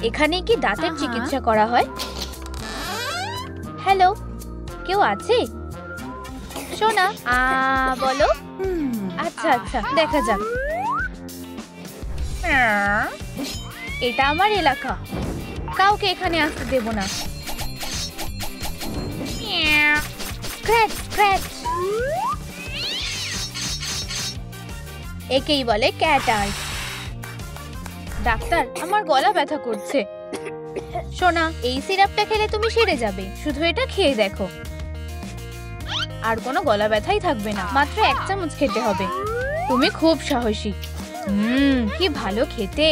এখানে কি দাঁতের চিকিৎসা করা হয়? হ্যালো, কেউ আছে? সোনা, বলো। আচ্ছা আচ্ছা, দেখা যাক। এটা আমার এলাকা, কাউকে এখানে আসতে দেব না। স্ক্র্যাচ স্ক্র্যাচ, একেই বলে ক্যাট আর্ট। ডাক্তার, আমার গলা ব্যথা করছে। সোনা, এই সিরাপটা খেলে তুমি সেরে যাবে, শুধু এটা খেয়ে দেখো। আর কোনো গলা ব্যথাই থাকবে না, মাত্র 1 চামচ খেতে হবে। তুমি খুব সাহসী। কি ভালো খেতে।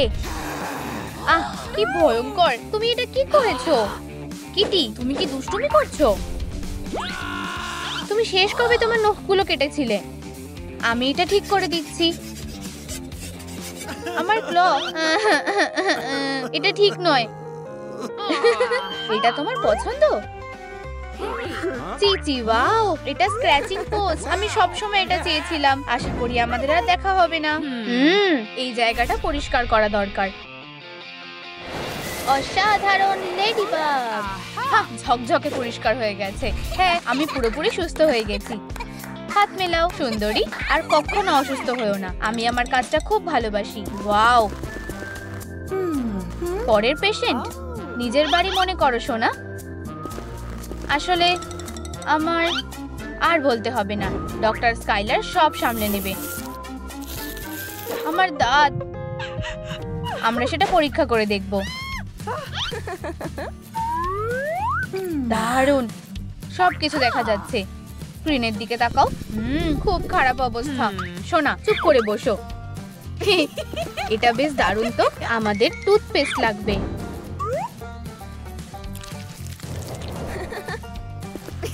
আহ, কি ভয়ঙ্কর। তুমি এটা কি করেছো? কিটি, তুমি কি দুষ্টুমি করছো? তুমি শেষ কবে তোমার নখগুলো কেটেছিলে? আমি এটা ঠিক করে দিচ্ছি। আমার ক্ল, এটা ঠিক নয়। এটা তোমার পছন্দ? চিচি, ওয়াও, এটা স্ক্র্যাচিং পোস্ট। আমি সবসময় এটা চেয়েছিলাম। আশা করি আমাদের আর দেখা হবে না। এই জায়গাটা পরিষ্কার করা দরকার। অসাধারণ লেডিবাগ। ঝকঝকে পরিষ্কার হয়ে গেছে। হ্যাঁ, আমি পুরোপুরি সুস্থ হয়ে গেছি। হাত মেলাও সুন্দরী, আর কখনো অসুস্থ হয়েও না। আমি আমার কাজটা খুব ভালোবাসি। ওয়াও। পরের পেশেন্ট, নিজের বাড়ি মনে করো সোনা। আসলে আমার আর বলতে হবে না, ডক্টর স্কাইলার সব সামলে নেবে। আমার দাঁত, আমরা সেটা পরীক্ষা করে দেখব। দারুণ, সবকিছু দেখা যাচ্ছে। স্ক্রিনের দিকে তাকাও। খুব খারাপ অবস্থা। সোনা, চুপ করে বসো। এটা বেশ দারুণ তো। আমাদের টুথপেস্ট লাগবে।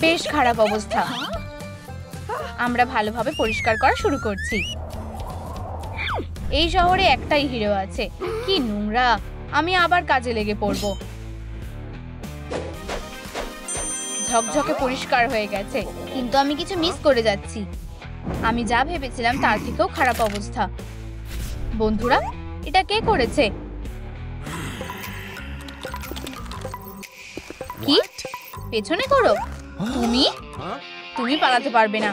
বেশ খারাপ অবস্থা। আমরা ভালোভাবে পরিষ্কার করা শুরু করছি। এই শহরে একটাই হিরো আছে। কি নোংরা। আমি আবার কাজে লেগে পড়ব। ঝকঝকে পরিষ্কার হয়ে গেছে, কিন্তু আমি কিছু মিস করে যাচ্ছি। আমি যা ভেবেছিলাম তার থেকেও খারাপ অবস্থা। বন্ধুরা, এটা কে করেছে? কি? পেছনে করো। তুমি পালাতে পারবে না।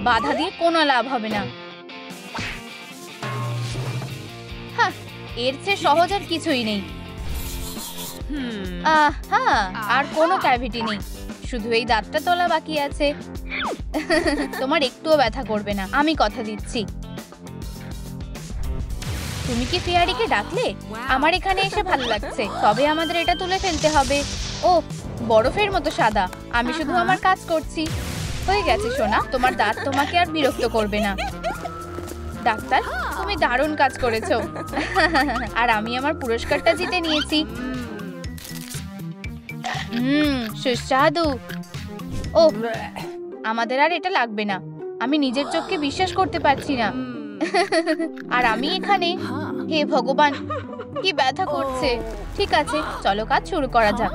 বাধা দিয়ে কোনো লাভ হবে না। এর চেয়ে সহজ আর কিছুই নেই। আর কোনো ক্যাভিটি নেই, শুধু এই দাঁতটা তোলা বাকি আছে। তোমার একটুও ব্যথা করবে না, আমি কথা দিচ্ছি। তুমি কি ফেয়ারিকে ডাকলে? আমার এখানে এসে ভালো লাগছে, তবে আমাদের এটা তুলে ফেলতে হবে। ও, বরফের মতো সাদা। আমি শুধু আমার কাজ করছি। হয়ে গেছে সোনা, তোমার দাঁত তোমাকে আর বিরক্ত করবে না। ডাক্তার, তুমি দারুণ কাজ করেছো। আর আমি আমার পুরস্কারটা জিতে নিয়েছি। সুস্বাদু। ও, আমাদের আর এটা লাগবে না। আমি নিজের চোখকে বিশ্বাস করতে পারছি না। আর আমি এখানে। হে ভগবান, কি ব্যথা করছে। ঠিক আছে, চলো কাজ শুরু করা যাক।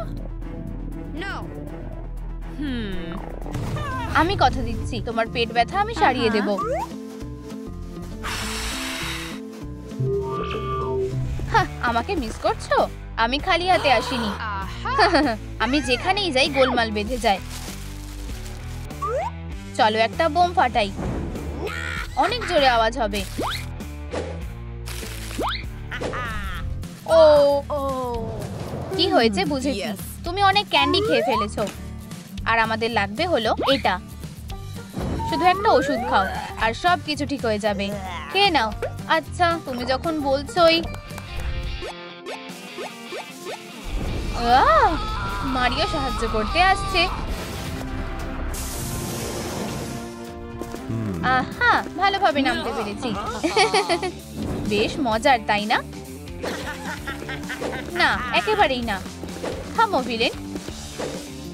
আমি কথা দিচ্ছি, তোমার পেট ব্যথা আমি সারিয়ে দেব। আমাকে মিস করছো? আমি খালি হাতে আসিনি। আমি যেখানেই যাই গোলমাল বেঁধে যায়। চলো একটা বোম ফাটাই। অনেক জোরে আওয়াজ হবে। ও, কি হয়েছে বুঝেছি। তুমি অনেক ক্যান্ডি খেয়ে ফেলেছো। আর আমাদের লাগবে হলো এটা। শুধু একটা ওষুধ খাও আর সব কিছু ঠিক হয়ে যাবে। খেয়ে নাও। আচ্ছা, তুমি যখন বলছোই। মারিও সাহায্য করতে আসছে। আহা, ভালোভাবে নামতে পেরেছি। বেশ মজার, তাই না? না, একেবারেই না। থামো ভিলেন,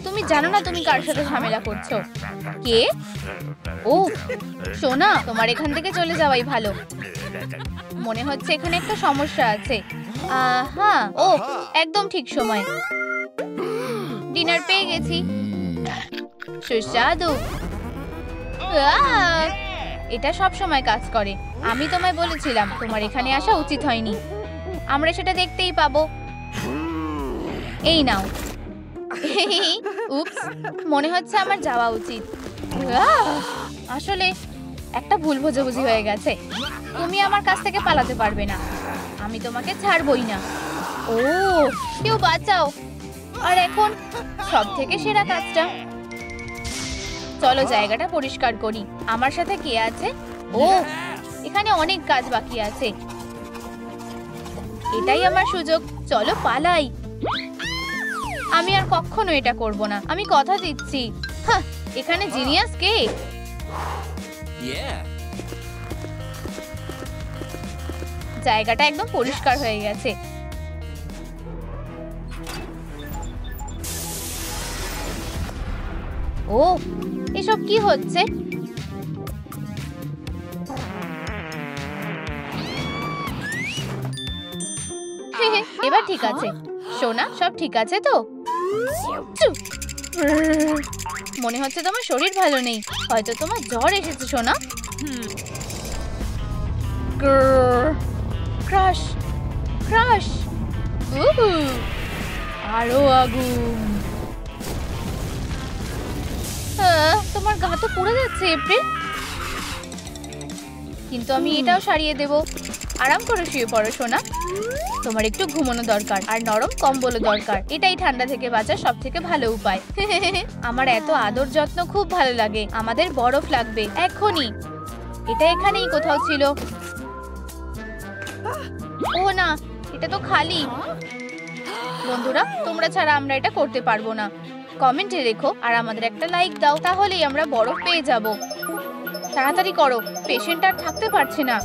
তুমি জানো না তুমি কার সাথে ঝামেলা করছো। কে? ও সোনা, তোমার এখান থেকে চলে যাওয়াই ভালো। মনে হচ্ছে এখানে একটা সমস্যা আছে। ও, একদম ঠিক সময়। ডিনার পেয়ে গেছি। সুস্বাদু। এটা সব সময় কাজ করে। আমি তোমায় বলেছিলাম তোমার এখানে আসা উচিত হয়নি। আমরা সেটা দেখতেই পাবো। এই নাও। উপস, মনে হচ্ছে আমার যাওয়া উচিত। আসলে একটা ভুল বোঝাবুঝি হয়ে গেছে। তুমি আমার কাছ থেকে পালাতে পারবে না, আমি তোমাকে ছাড়বই না। ও, কেউ বাঁচাও। আর এখন সব থেকে সেরা কাজটা, চলো জায়গাটা পরিষ্কার করি। আমার সাথে কে আছে? ও, এখানে অনেক কাজ বাকি আছে। এটাই আমার সুযোগ, চলো পালাই। আমি আর কখনো এটা করব না, আমি কথা দিচ্ছি। হ্যাঁ, এখানে জিনিয়াস কে? জায়গাটা একদম পরিষ্কার হয়ে গেছে। ও, এসব কি হচ্ছে? এবার ঠিক আছে। সোনা, সব ঠিক আছে তো? মনে হচ্ছে তোমার শরীর ভালো নেই, হয়তো তোমার জ্বর এসেছে সোনা। ক্রাশ ক্রাশ, আরো আগুন। তোমার গা তো পুড়ে যাচ্ছে এপ্রিল, কিন্তু আমি এটাও সারিয়ে দেব। আরাম করে শুয়ে পড়ো সোনা, তোমার একটু ঘুমানো দরকার আর নরম কম্বলও দরকার। এটাই ঠান্ডা থেকে বাঁচার সব থেকে ভালো উপায়। আমার এত আদর যত্ন খুব ভালো লাগে। আমাদের বরফ লাগবে এখনই। এটা এখানেই কোথাও ছিল। ও না, এটা তো খালি। বন্ধুরা, তোমরা ছাড়া আমরা এটা করতে পারবো না। কমেন্টে রেখো আর আমাদের একটা লাইক দাও, তাহলেই আমরা বরফ পেয়ে যাব। তাড়াতাড়ি করো, পেশেন্ট আর থাকতে পারছে না।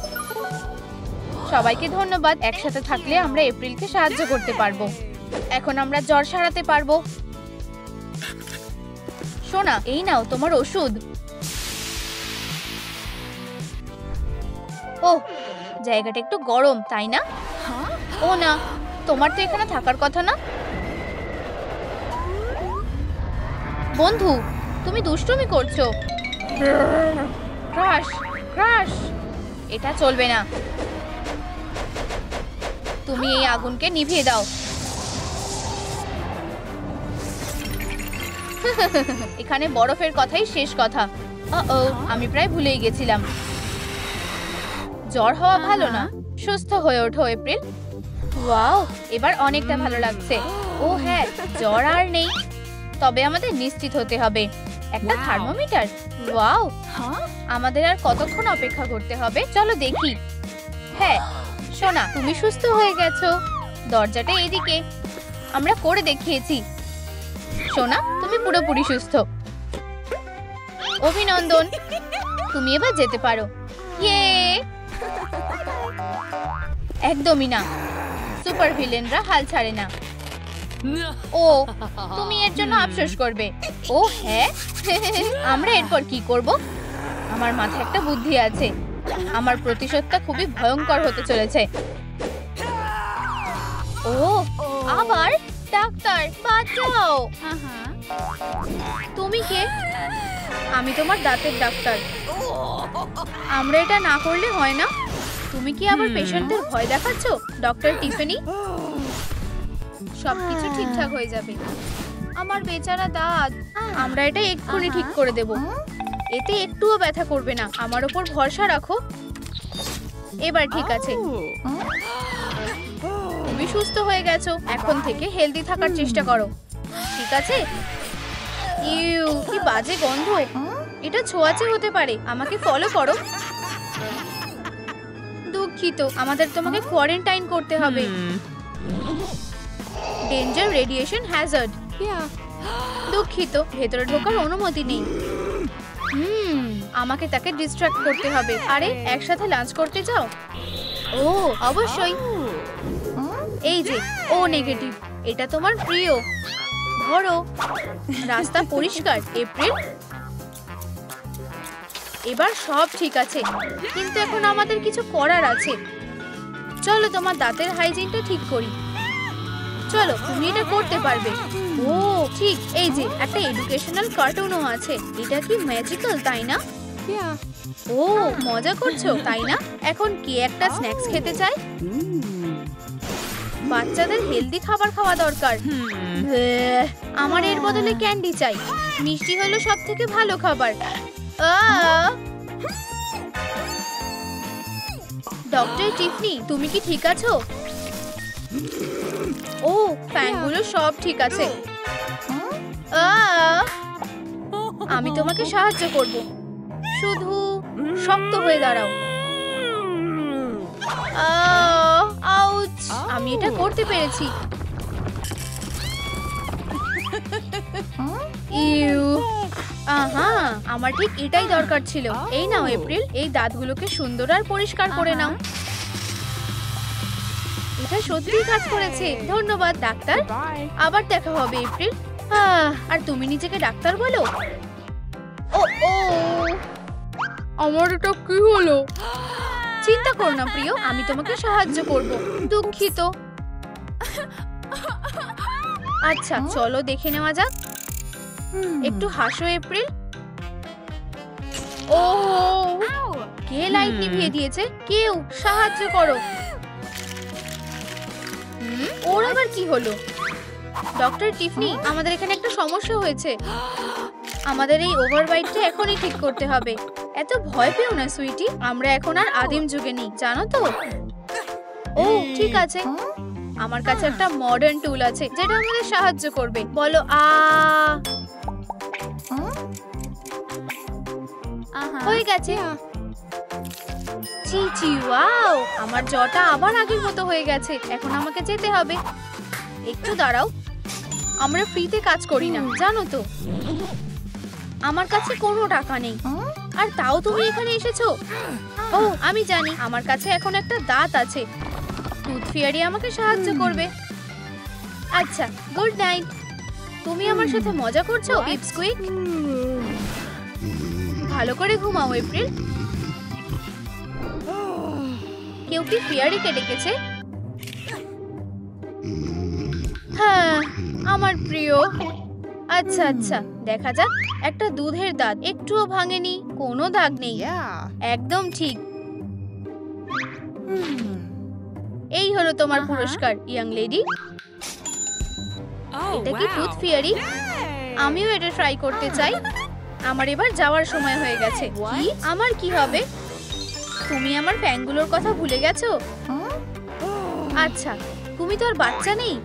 সবাইকে ধন্যবাদ। একসাথে থাকলে আমরা এপ্রিলকে সাহায্য করতে পারবো। এখন আমরা জ্বর সারাতে পারবো। সোনা, এই নাও তোমার ওষুধ। ও, জায়গাটা একটু গরম, তাই না? ও না, তোমার তো এখানে থাকার কথা না। বন্ধু, তুমি দুষ্টুমি করছো। ক্রাশ ক্রাশ, এটা চলবে না। তুমি এই আগুনকে নিভিয়ে দাও। এখানে বরফের কথাই শেষ কথা। আমি প্রায় ভুলেই গেছিলাম। জ্বর হওয়া ভালো না, সুস্থ হয়ে ওঠো এপ্রিল। ওয়াও, এবার অনেকটা ভালো লাগছে। ও হ্যাঁ, জ্বর আর নেই। তবে আমাদের নিশ্চিত হতে হবে। একটা থার্মোমিটার। ওয়াও, আমাদের আর কতক্ষণ অপেক্ষা করতে হবে? চলো দেখি। হ্যাঁ সোনা, তুমি সুস্থ হয়ে গেছো। দরজাটা এদিকে। আমরা করে দেখিয়েছি। সোনা, তুমি পুরোপুরি সুস্থ। অভিনন্দন, তুমি এবার যেতে পারো। ইয়ে, একদমই না। সুপার ভিলেনরা হাল ছাড়ে না। ও, তুমি এর জন্য আফসোস করবে। ও হ্যাঁ, আমরা এরপর কি করব? আমার মাথায় একটা বুদ্ধি আছে। আমার প্রতিশোধটা খুবই ভয়ঙ্কর হতে চলেছে। ও, আবার ডাক্তার, বাঁচাও। তুমি কে? আমি তোমার দাঁতের ডাক্তার। আমরা এটা না করলে হয় না। তুমি কি আবার পেশেন্টদের ভয় দেখাচ্ছ, ডক্টর টিফানি? সবকিছু ঠিকঠাক হয়ে যাবে। আমার বেচারা দাঁত, আমরা এটা এক্ষুনি ঠিক করে দেব। এতে একটুও ব্যথা করবে না, আমার উপর ভরসা রাখো। এবার ঠিক আছে, তুমি সুস্থ হয়ে গেছো। এখন থেকে হেলদি থাকার চেষ্টা করো, ঠিক আছে? ইউ, কি বাজে গন্ধ। এটা ছোঁয়াচে হতে পারে। আমাকে ফলো করো। দুঃখিত, আমাদের তোমাকে কোয়ারেন্টাইন করতে হবে। Danger, radiation Hazard. দুঃখিত, ভেতরে ঢোকার অনুমতি নেই। আমাকে তাকে ডিস্ট্রাক্ট করতে হবে। আরে, একসাথে লাঞ্চ করতে চাও? ও অবশ্যই। এই যে ও নেগেটিভ, এটা তোমার প্রিয়। ধরো, রাস্তা পরিষ্কার এপ্রিল। এবার সব ঠিক আছে, কিন্তু এখন আমাদের কিছু করার আছে। চলো তোমার দাঁতের হাইজিনটা ঠিক করি। চলো, তুমি এটা করতে পারবে। ও ঠিক, এই যে একটা এডুকেশনাল কার্টুনও আছে। এটা কি ম্যাজিক্যাল, তাই না? ও, মজা করছো তাই না? এখন কি একটা স্ন্যাক্স খেতে চাই? বাচ্চাদের হেলদি খাবার খাওয়া দরকার। আমার এর বদলে ক্যান্ডি চাই। মিষ্টি হলো সবথেকে ভালো খাবার। ডক্টর টিফনি, তুমি কি ঠিক আছো? ও, ফ্যানগুলো সব ঠিক আছে। আমি তোমাকে সাহায্য করব, শুধু শক্ত হয়ে দাঁড়াও। আউচ! আমি এটা করতে পেরেছি। ইউ, আহা, আমার ঠিক এটাই দরকার ছিল। এই নাও এপ্রিল, এই দাঁতগুলোকে সুন্দর আর পরিষ্কার করে নাও। এটা সত্যিই কাজ করেছে। ধন্যবাদ ডাক্তার। আবার দেখা হবে এপ্রিল। আর তুমি নিজেকে ডাক্তার বলো? ও ও, আমার এটা কি হলো? চিন্তা করো না প্রিয়, আমি তোমাকে সাহায্য করব। দুঃখিত। আচ্ছা, চলো দেখে নেওয়া যাক। একটু হাসো এপ্রিল। ও, কে লাইট নিভিয়ে দিয়েছে? কেউ সাহায্য করো। ওর আবার কি হলো? ডক্টর টিফনি, আমাদের এখানে একটা সমস্যা হয়েছে। আমাদের এই ওভারবাইটটা এখনই ঠিক করতে হবে। এত ভয় পেও না সুইটি, আমরা এখন আর আদিম যুগে নেই, জানো তো? ও ঠিক আছে, আমার কাছে একটা মডার্ন টুল আছে যেটা আমাদের সাহায্য করবে। বলো হয়ে গেছে। চি চি, ওয়াও, আমার জটা আবার আগের মতো হয়ে গেছে। এখন আমাকে যেতে হবে। একটু দাঁড়াও, আমরা ফ্রিতে কাজ করি না, জানো তো? আমার কাছে কোনো টাকা নেই, আর তাও তুমি এখানে এসেছো। ও, আমি জানি, আমার কাছে এখন একটা দাঁত আছে। টুথ ফেয়ারি আমাকে সাহায্য করবে। আচ্ছা, গুড নাইট। তুমি আমার সাথে মজা করছো পিপস্কুইক? ভালো করে ঘুমাও এপ্রিল। কেউ কি ফেয়ারিকে ডেকেছে? হ্যাঁ, আমার প্রিয়। আচ্ছা আচ্ছা, দেখা যাক। একটা দুধের দাঁত, একটুও ভাঙেনি, কোনো দাগ নেই, একদম ঠিক। এই হলো তোমার পুরস্কার, ইয়াং লেডি। এটা কি টুথ ফেয়ারি? আমিও এটা ট্রাই করতে চাই। আমার এবার যাওয়ার সময় হয়ে গেছে। কি? আমার কি হবে? তুমি আমার ফ্যানগুলোর কথা ভুলে গেছো? আচ্ছা, তুমি তো আর বাচ্চা নেই।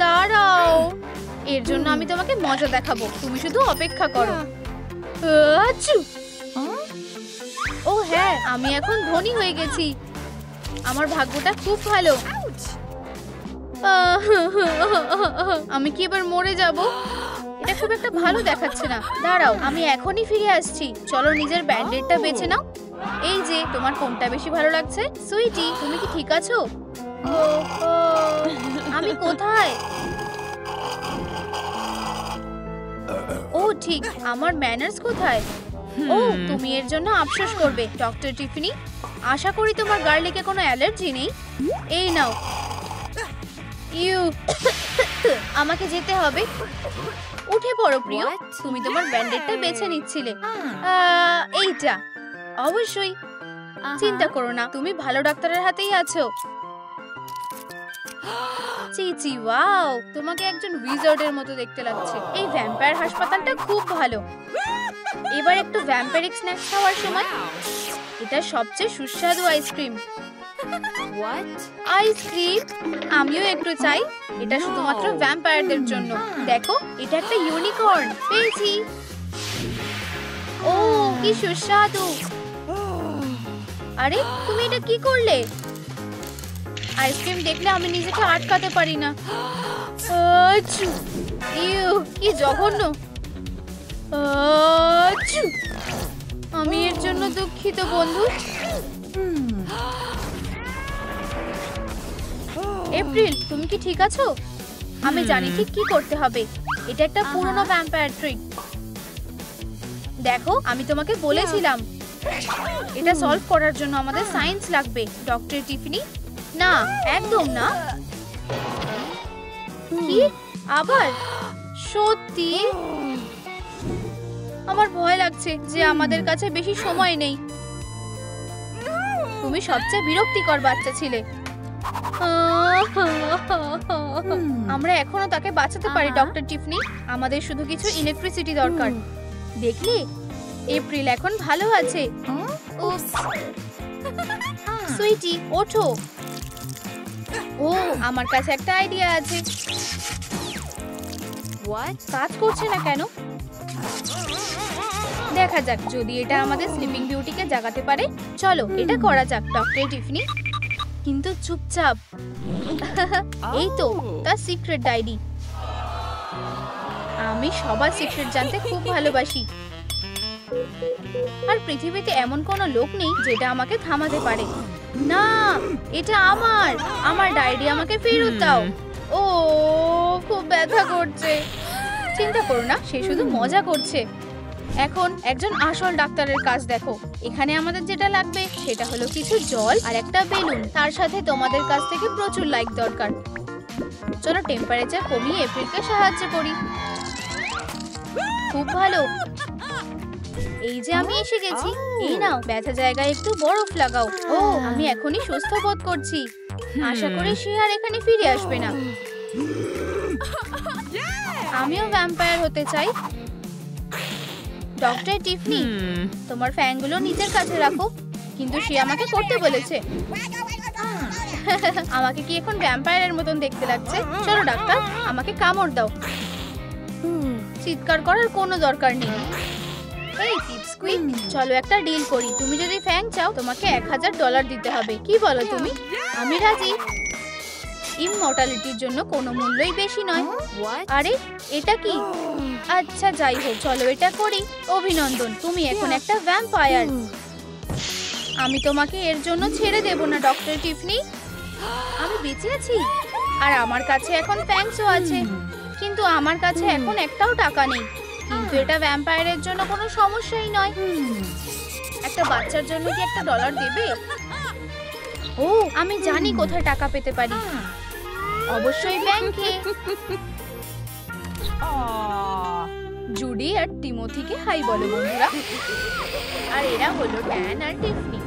দাঁড়াও, এর জন্য আমি তোমাকে মজা দেখাবো। তুমি শুধু অপেক্ষা করো। ও হ্যাঁ, আমি এখন ধনী হয়ে গেছি। আমার ভাগ্যটা খুব ভালো। আমি কি এবার মরে যাব? এটা খুব একটা ভালো দেখাচ্ছে না। দাঁড়াও, আমি এখনই ফিরে আসছি। চলো নিজের ব্যান্ডেডটা বেছে নাও। এই যে, তোমার কোনটা বেশি ভালো লাগছে? সুইটি, তুমি কি ঠিক আছো? আমি কোথায়? ও ঠিক, আমার ম্যানার্স কোথায়? ও, তুমি এর জন্য আফসোস করবে ডক্টর টিফনি। আশা করি তোমার গার্লিকে কোনো অ্যালার্জি নেই। এই নাও। ইউ, আমাকে যেতে হবে। উঠে পড়ো প্রিয়, তুমি তোমার ব্যান্ডেডটা বেছে নিচ্ছিলে। এইটা অবশ্যই। চিন্তা করো না, তুমি ভালো ডাক্তারের হাতেই আছো। চিচি, ওয়াও, তোমাকে একজন উইজার্ডের মতো দেখতে লাগছে। এই ভ্যাম্পায়ার হাসপাতালটা খুব ভালো। এবার একটু ভ্যাম্পায়ারিক স্ন্যাক্স খাওয়ার সময়। এটা সবচেয়ে সুস্বাদু আইসক্রিম। আইসক্রিম? আমিও একটু চাই। এটা শুধুমাত্র ভ্যাম্পায়ারদের জন্য। দেখো, এটা একটা ইউনিকর্ন। পেয়েছি। ও, কি সুস্বাদু। আরে, তুমি এটা কি করলে? আইসক্রিম দেখলে আমি নিজেকে আটকাতে পারি না। ইউ, কি জঘন্য। আমি এর জন্য দুঃখিত বন্ধু। এপ্রিল, তুমি কি ঠিক আছো? আমি জানি ঠিক কি করতে হবে। এটা একটা পুরনো ভ্যাম্পায়ার ট্রিক। দেখো, আমি তোমাকে বলেছিলাম। এটা সলভ করার জন্য আমাদের সায়েন্স লাগবে ডক্টর টিফনি। না, একদম না। কি? আবার? সত্যি? আমার ভয় লাগছে যে আমাদের কাছে বেশি সময় নেই। তুমি সবচেয়ে বিরক্তিকর বাচ্চা ছিলে। আমরা এখনো তাকে বাঁচাতে পারি ডক্টর টিফনি। আমাদের শুধু কিছু ইলেকট্রিসিটি দরকার। দেখলি এপ্রিল এখন ভালো আছে। সুইটি ওঠো। ও আমার কাছে একটা আইডিয়া আছে। কাজ করছে না কেন? দেখা যাক যদি এটা আমাদের স্লিপিং বিউটিকে জাগাতে পারে। চলো এটা করা যাক ডক্টর টিফনি। কিন্তু চুপচাপ। এই তো তার সিক্রেট ডায়েরি। আমি সবার সিক্রেট জানতে খুব ভালোবাসি। আর পৃথিবীতে এমন কোনো লোক নেই যেটা আমাকে থামাতে পারে। না, এটা আমার ডায়েরি আমাকে ফেরত দাও। ও খুব ব্যথা করছে। চিন্তা করো না, সে শুধু মজা করছে। এখন একজন আসল ডাক্তারের কাজ দেখো। এখানে আমাদের যেটা লাগবে সেটা হলো কিছু জল আর একটা বেলুন। তার সাথে তোমাদের কাছ থেকে প্রচুর লাইট দরকার। চলো টেম্পারেচার কমিয়ে এপ্রিলকে সাহায্য করি। খুব ভালো। এই যে আমি এসে গেছি। এই নাও, ব্যথা জায়গায় একটু বরফ লাগাও। ও আমি এখনই সুস্থ বোধ করছি। আশা করি সে আর এখানে ফিরে আসবে না। আমিও ভ্যাম্পায়ার হতে চাই। ডক্টর টিফনি, তোমার ফ্যানগুলো নিজের কাছে রাখো। কিন্তু সে আমাকে করতে বলেছে। আমাকে কি এখন ভ্যাম্পায়ারের মতন দেখতে লাগছে? চলো ডাক্তার, আমাকে কামড় দাও। চিৎকার করার কোনো দরকার নেই। এই পিপস্কুইক, চলো একটা ডিল করি। তুমি যদি ফ্যাং চাও তোমাকে $1000 দিতে হবে। কি বলো তুমি? আমি রাজি। ইমমর্টালিটির জন্য কোনো মূল্যই বেশি নয়। আরে এটা কি? আচ্ছা যাই হোক, চলো এটা করি। অভিনন্দন, তুমি এখন একটা ভ্যাম্পায়ার। আমি তোমাকে এর জন্য ছেড়ে দেব না ডক্টর টিফনি। আমি বেঁচে আছি আর আমার কাছে এখন ফ্যাংসও আছে। কিন্তু আমার কাছে এখন একটাও টাকা নেই। কিন্তু এটা ভ্যাম্পায়ারের জন্য কোনো সমস্যাই নয়। একটা বাচ্চার জন্য কি $1 দেবে? ও আমি জানি কোথায় টাকা পেতে পারি। অবশ্যই ব্যাংকে। জুডি আর টিমোথিকে হাই বলো বন্ধুরা। আর এরা হলো ড্যান আর টিফনি।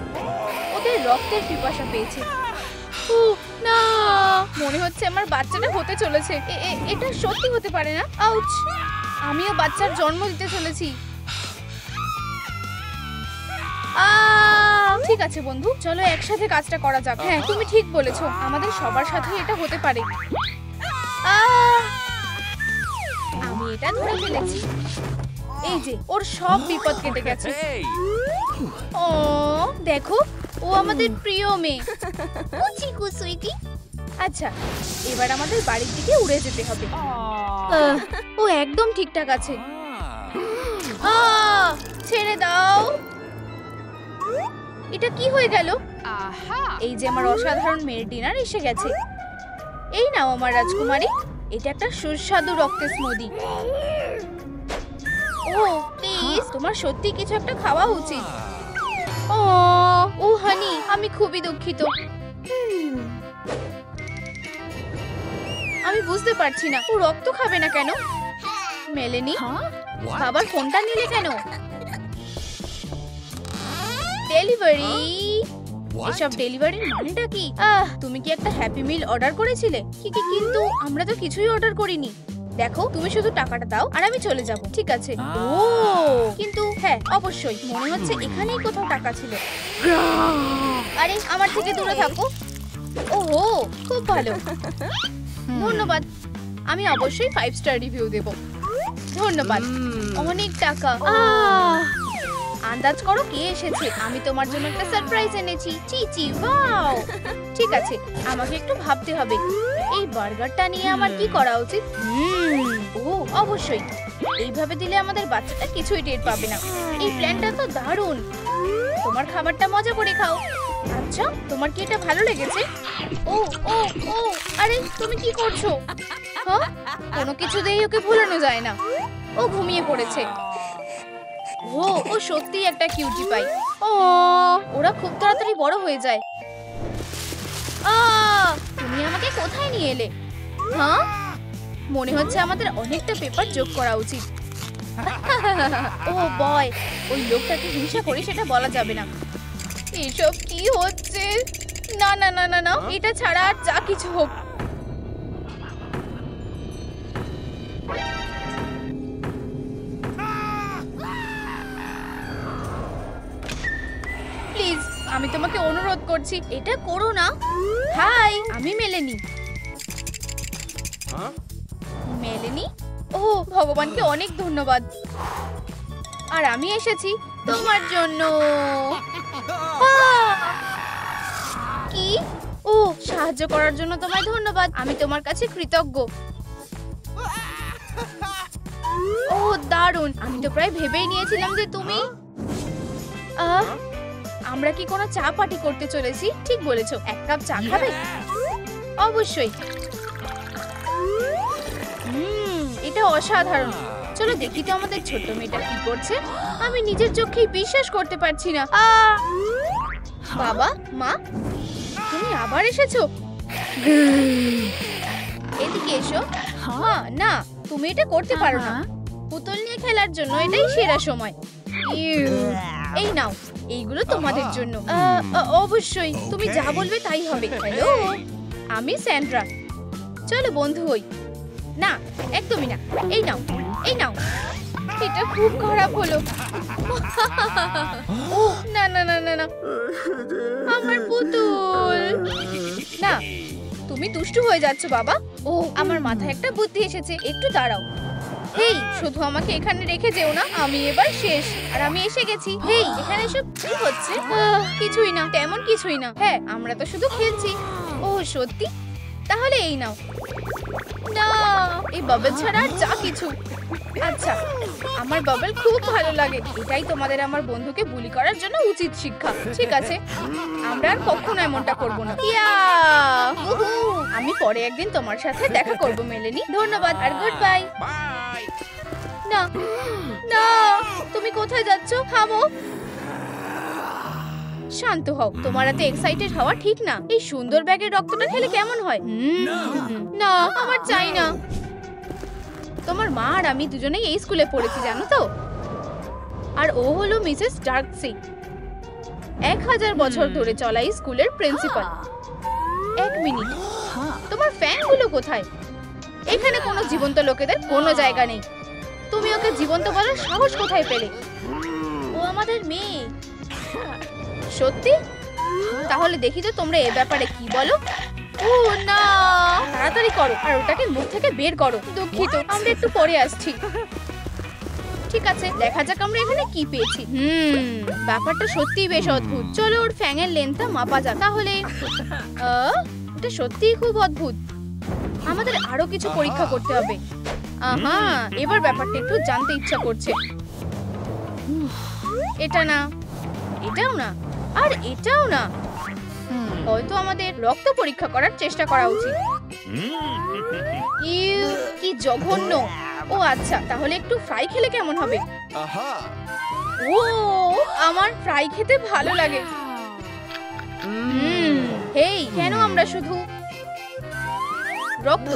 ওদের রক্তের পিপাসা পেয়েছে। না, মনে হচ্ছে আমার বাচ্চাটা হতে চলেছে। এটা সত্যি হতে পারে না। আউচ! আমিও বাচ্চার জন্ম দিতে চলেছি। ঠিক আছে বন্ধু, চলো একসাথে কাজটা করা যাক। হ্যাঁ তুমি ঠিক বলেছো, আমাদের সবার সাথে এটা হতে পারে। আমি এটা ধরে ফেলেছি। এই যে ওর সব বিপদ কেটে গেছে। ও দেখো, ও আমাদের প্রিয় মেয়ে। চিকু সুইটি। আচ্ছা, এবার আমাদের বাড়ির দিকে উড়ে যেতে হবে। ও একদম ঠিকঠাক আছে। ছেড়ে দাও। এটা কি হয়ে গেল? এই যে আমার অসাধারণ মেয়ের ডিনার এসে গেছে। এই নাও আমার রাজকুমারী, এটা একটা সুস্বাদু রক্তের স্মুদি। ও প্লিজ, তোমার সত্যি কিছু একটা খাওয়া উচিত। ও হানি, আমি খুবই দুঃখিত। আমি বুঝতে পারছি না ও রক্ত খাবে না কেন। মেলেনি, বাবার ফোনটা নিলে কেন? ডেলিভারি। এসব ডেলিভারির মানেটা কি? তুমি কি একটা হ্যাপি মিল অর্ডার করেছিলে? কিন্তু আমরা তো কিছুই অর্ডার করিনি। দেখো, তুমি শুধু টাকাটা দাও আর আমি চলে যাব। ঠিক আছে। ও কিন্তু হ্যাঁ অবশ্যই, মনে হচ্ছে এখানেই কোথাও টাকা ছিল। আরে আমার থেকে দূরে থাকো। ওহো খুব ভালো, ধন্যবাদ। আমি অবশ্যই 5 স্টার রিভিউ দেব। ধন্যবাদ। অনেক টাকা। আন্দাজ করো কে এসেছে। আমি তোমার জন্য একটা সারপ্রাইজ এনেছি। চিচি ওয়াও। ঠিক আছে, আমাকে একটু ভাবতে হবে। এই বার্গারটা নিয়ে আমার কি করা উচিত? ও অবশ্যই, এইভাবে দিলে আমাদের বাচ্চাটা কিছুই টের পাবে না। এই প্ল্যানটা তো দারুণ। তোমার খাবারটা মজা করে খাও। আচ্ছা, তোমার কি এটা ভালো লেগেছে? ও ও ও আরে তুমি কি করছো? হ্যাঁ, কোনো কিছুতেই ওকে ভুলানো যায় না। ও ঘুমিয়ে পড়েছে। ও সত্যি একটা কিউটি পাই। ওরা খুব তাড়াতাড়ি বড় হয়ে যায়। তুমি আমাকে কোথায় নিয়ে এলে? হ্যাঁ, মনে হচ্ছে আমাদের অনেকটা পেপার যোগ করা উচিত। ও বয়, ওই লোকটাকে হিংসা করে সেটা বলা যাবে না। এসব কি হচ্ছে? না না না না না, এটা ছাড়া আর যা কিছু হোক। প্লিজ, আমি তোমাকে অনুরোধ করছি, এটা করো না। হাই, আমি মেলেনি। মেলেনি? ও ভগবানকে অনেক ধন্যবাদ। আর আমি এসেছি তোমার জন্য। কি? ও, সাহায্য করার জন্য তোমায় ধন্যবাদ, আমি তোমার কাছে কৃতজ্ঞ। ও দারুণ, আমি তো প্রায় ভেবেই নিয়েছিলাম যে তুমি। আমরা কি কোনো চা পার্টি করতে চলেছি? ঠিক বলেছো, এক কাপ চা খাবে? অবশ্যই। এটা অসাধারণ। চলো দেখি তো আমাদের ছোট্ট মেয়েটা কি করছে। আমি নিজের চোখেই বিশ্বাস করতে পারছি না। বাবা, মা, তুমি আবার এসেছো? এদিকে এসো। হ্যাঁ, না, তুমি এটা করতে পারো না। পুতুল নিয়ে খেলার জন্য এটাই সেরা সময়। এই নাও, এইগুলো তোমাদের জন্য। অবশ্যই, তুমি যা বলবে তাই হবে। হ্যালো, আমি স্যান্ড্রা। চলো বন্ধু হই। না, একদমই না। এই নাও, এই নাও। এটা খুব খারাপ হলো। ও না না না না না, আমার পুতুল। না, তুমি দুষ্টু হয়ে যাচ্ছ বাবা। ও, আমার মাথায় একটা বুদ্ধি এসেছে, একটু দাঁড়াও। হেই, শুধু আমাকে এখানে রেখে যেও না, আমি এবার শেষ। আর আমি এসে গেছি। হেই, এখানে সব কি হচ্ছে? কিছুই না, তেমন কিছুই না। হ্যাঁ, আমরা তো শুধু খেলছি। ও সত্যি? তাহলে এই নাও। না, এই বাবল ছাড়া আর যা কিছু। আচ্ছা, আমার বাবল খুব ভালো লাগে। এটাই তোমাদের আমার বন্ধুকে বুলি করার জন্য উচিত শিক্ষা। ঠিক আছে, আমরা আর কখনো এমনটা করব না। আমি পরে একদিন তোমার সাথে দেখা করব মেলেনি। ধন্যবাদ আর গুড বাই। না না, তুমি কোথায় যাচ্ছ? থামো। শান্ত হও, তোমার এত এক্সাইটেড হওয়া ঠিক না। এই সুন্দর ব্যাগের রক্তটা খেলে কেমন হয়? না, আমার চাই না। তোমার মা আর আমি দুজনেই এই স্কুলে পড়েছি, জানো তো? আর ও হলো মিসেস ডার্কসি, 1000 বছর ধরে চলা এই স্কুলের প্রিন্সিপাল। এক মিনিট, তোমার ফ্যানগুলো কোথায়? এখানে কোনো জীবন্ত লোকেদের কোনো জায়গা নেই। তুমি ওকে জীবন্ত বলার সাহস কোথায় পেলে? ও আমাদের মেয়ে। সত্যি? তাহলে দেখি তো তোমরা এ ব্যাপারে কি বলো। ও না, তাড়াতাড়ি করো আর ওটাকে মুখ থেকে বের করো। দুঃখিত, আমরা একটু পরে আসছি। ঠিক আছে, দেখা যাক আমরা এখানে কি পেয়েছি। ব্যাপারটা সত্যিই বেশ অদ্ভুত। চলো ওর ফ্যাঙের লেন্থটা মাপা যাক তাহলে। এটা সত্যিই খুব অদ্ভুত। আমাদের আরো কিছু পরীক্ষা করতে হবে। আহা, এবার ব্যাপারটা একটু জানতে ইচ্ছা করছে। এটা না, এটাও না, আর এটাও না। হয়তো আমাদের রক্ত পরীক্ষা করার চেষ্টা করা উচিত। কি জঘন্য। ও আচ্ছা, তাহলে একটু ফ্রাই খেলে কেমন হবে? ও, আমার ফ্রাই খেতে ভালো লাগে। হেই, কেন আমরা শুধু রক্ত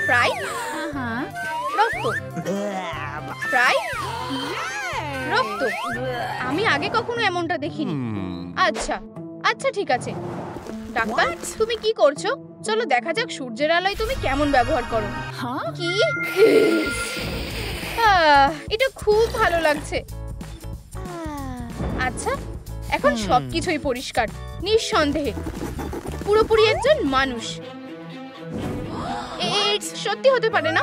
ফ্রাই, রক্ত ফ্রাই, রক্ত? আমি আগে কখনো এমনটা দেখিনি। আচ্ছা আচ্ছা, ঠিক আছে। ডাক্তার, তুমি কি করছো? চলো দেখা যাক সূর্যের আলোয় তুমি কেমন ব্যবহার করো। কি? এটা খুব ভালো লাগছে। আচ্ছা, এখন সবকিছুই পরিষ্কার, নিঃসন্দেহে পুরোপুরি একজন মানুষ। সত্যি হতে পারে না।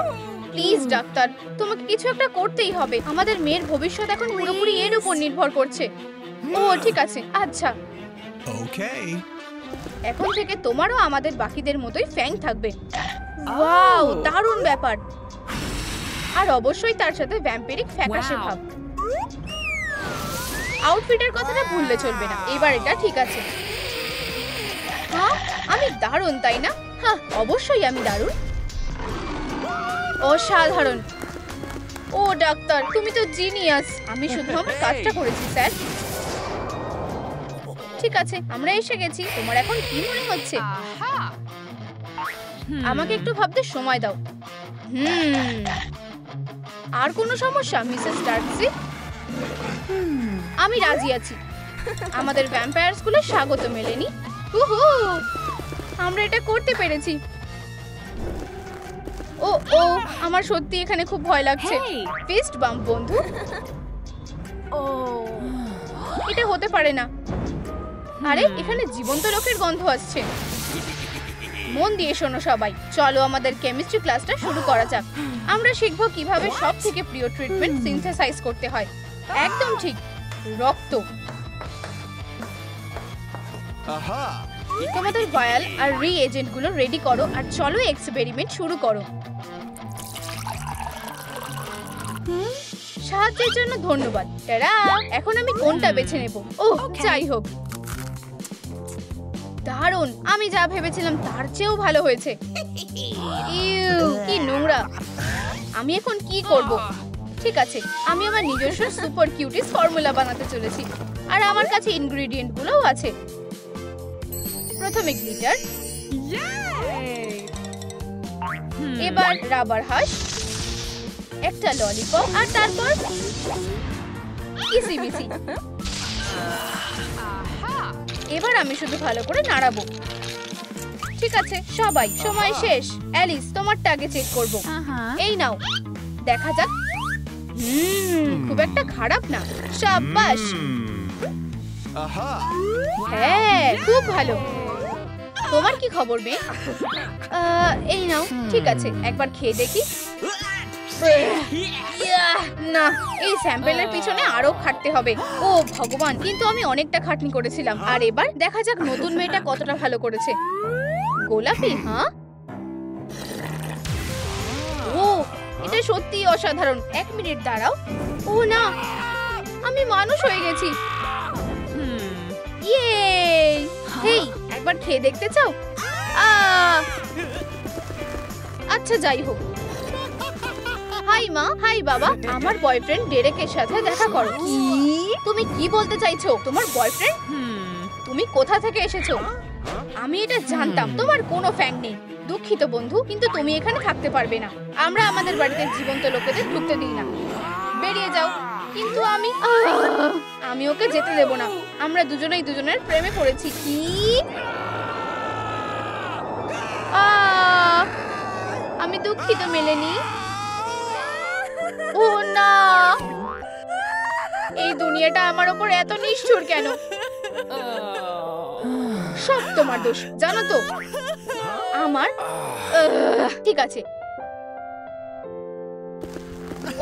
প্লিজ ডাক্তার, তোমাকে কিছু একটা করতেই হবে। আমাদের মেয়ের ভবিষ্যৎ এখন পুরোপুরি এর উপর নির্ভর করছে। ও ঠিক আছে, আচ্ছা। এখন থেকে তোমারও আমাদের বাকিদের মতোই ফ্যাং থাকবে। ওয়াও, দারুণ ব্যাপার। আর অবশ্যই তার সাথে ভ্যাম্পিরিক ফ্যাকাশে ভাব। আউটফিটের কথাটা ভুললে চলবে না। এবার এটা ঠিক আছে। হ্যাঁ, আমি দারুণ, তাই না? হ্যাঁ, অবশ্যই আমি দারুণ। অসাধারণ। ও ডাক্তার, তুমি তো জিনিয়াস। আমি শুধু আমার কাজটা করেছি স্যার। ঠিক আছে, আমরা এসে গেছি। তোমার এখন কি মনে হচ্ছে? আমাকে একটু ভাবতে সময় দাও। আর কোনো সমস্যা মিসেস ডার্কসি? আমি রাজি আছি। আমাদের ভ্যাম্পায়ার স্কুলে স্বাগত মেলেনি। উহু! আমরা এটা করতে পেরেছি। ও ও আমার সত্যি এখানে খুব ভয় লাগছে। ফিস্ট বাম্প বন্ধু। এটা হতে পারে না। আরে এখানে জীবন্ত লোকের গন্ধ আসছে। মন দিয়ে শোনো সবাই, চলো আমাদের কেমিস্ট্রি ক্লাসটা শুরু করা যাক। আমরা শিখবো কিভাবে সবথেকে প্রিয় ট্রিটমেন্ট সিনথেসাইজ করতে হয়। একদম ঠিক, রক্ত। তোমাদের ভায়াল আর রিএজেন্ট গুলো রেডি করো আর চলো এক্সপেরিমেন্ট শুরু করো। সাহায্যের জন্য ধন্যবাদ। টাটা! এখন আমি কোনটা বেছে নেব? ওহ, যাই হোক, দারুণ। আমি যা ভেবেছিলাম তার চেয়েও ভালো হয়েছে। ইউ, কি নোংরা। আমি এখন কি করব? ঠিক আছে, আমি আমার নিজস্ব সুপার কিউটিস ফর্মুলা বানাতে চলেছি আর আমার কাছে ইনগ্রেডিয়েন্ট গুলোও আছে। প্রথমে গ্লিটার, এবার রাবার হাস, একটা ললিপপ আর তারপর ইসিবিসি। এবার আমি শুধু ভালো করে নাড়াবো। ঠিক আছে সবাই, সময় শেষ। অ্যালিস, তোমারটা আগে চেক করব। এই নাও, দেখা যাক। খুব একটা খারাপ না। শাবাশ। হ্যাঁ, খুব ভালো। তোমার কি খবর মেয়ে? এই নাও। ঠিক আছে, একবার খেয়ে দেখি। না, এই স্যাম্পলের পিছনে আরো খাটতে হবে। ও ভগবান, কিন্তু আমি অনেকটা খাটনি করেছিলাম। আর এবার দেখা যাক নতুন মেয়েটা কতটা ভালো করেছে। গোলাপি? হ্যাঁ, ও এটা সত্যি অসাধারণ। 1 মিনিট দাঁড়াও। ও না, আমি মানুষ হয়ে গেছি। ইয়ে, হেই, একবার খেয়ে দেখতে চাও? আচ্ছা, যাই হোক। হাই মা, হাই বাবা। আমার বয়ফ্রেন্ড ডেরেকের সাথে দেখা করো। কি? তুমি কি বলতে চাইছো? তোমার বয়ফ্রেন্ড? তুমি কোথা থেকে এসেছো? আমি এটা জানতাম। তোমার কোনো ফ্যাং নেই। দুঃখিত বন্ধু, কিন্তু তুমি এখানে থাকতে পারবে না। আমরা আমাদের বাড়িতে জীবন্ত লোকেদের ঢুকতে দিই না। বেরিয়ে যাও। কিন্তু আমি ওকে যেতে দেব না। আমরা দুজনেই দুজনের প্রেমে পড়েছি। কি? আমি দুঃখিত মেলেনি। ও না, এই দুনিয়াটা আমার উপর এত নিষ্ঠুর কেন? সব তোমার দোষ, জানো তো। আমার ঠিক আছে।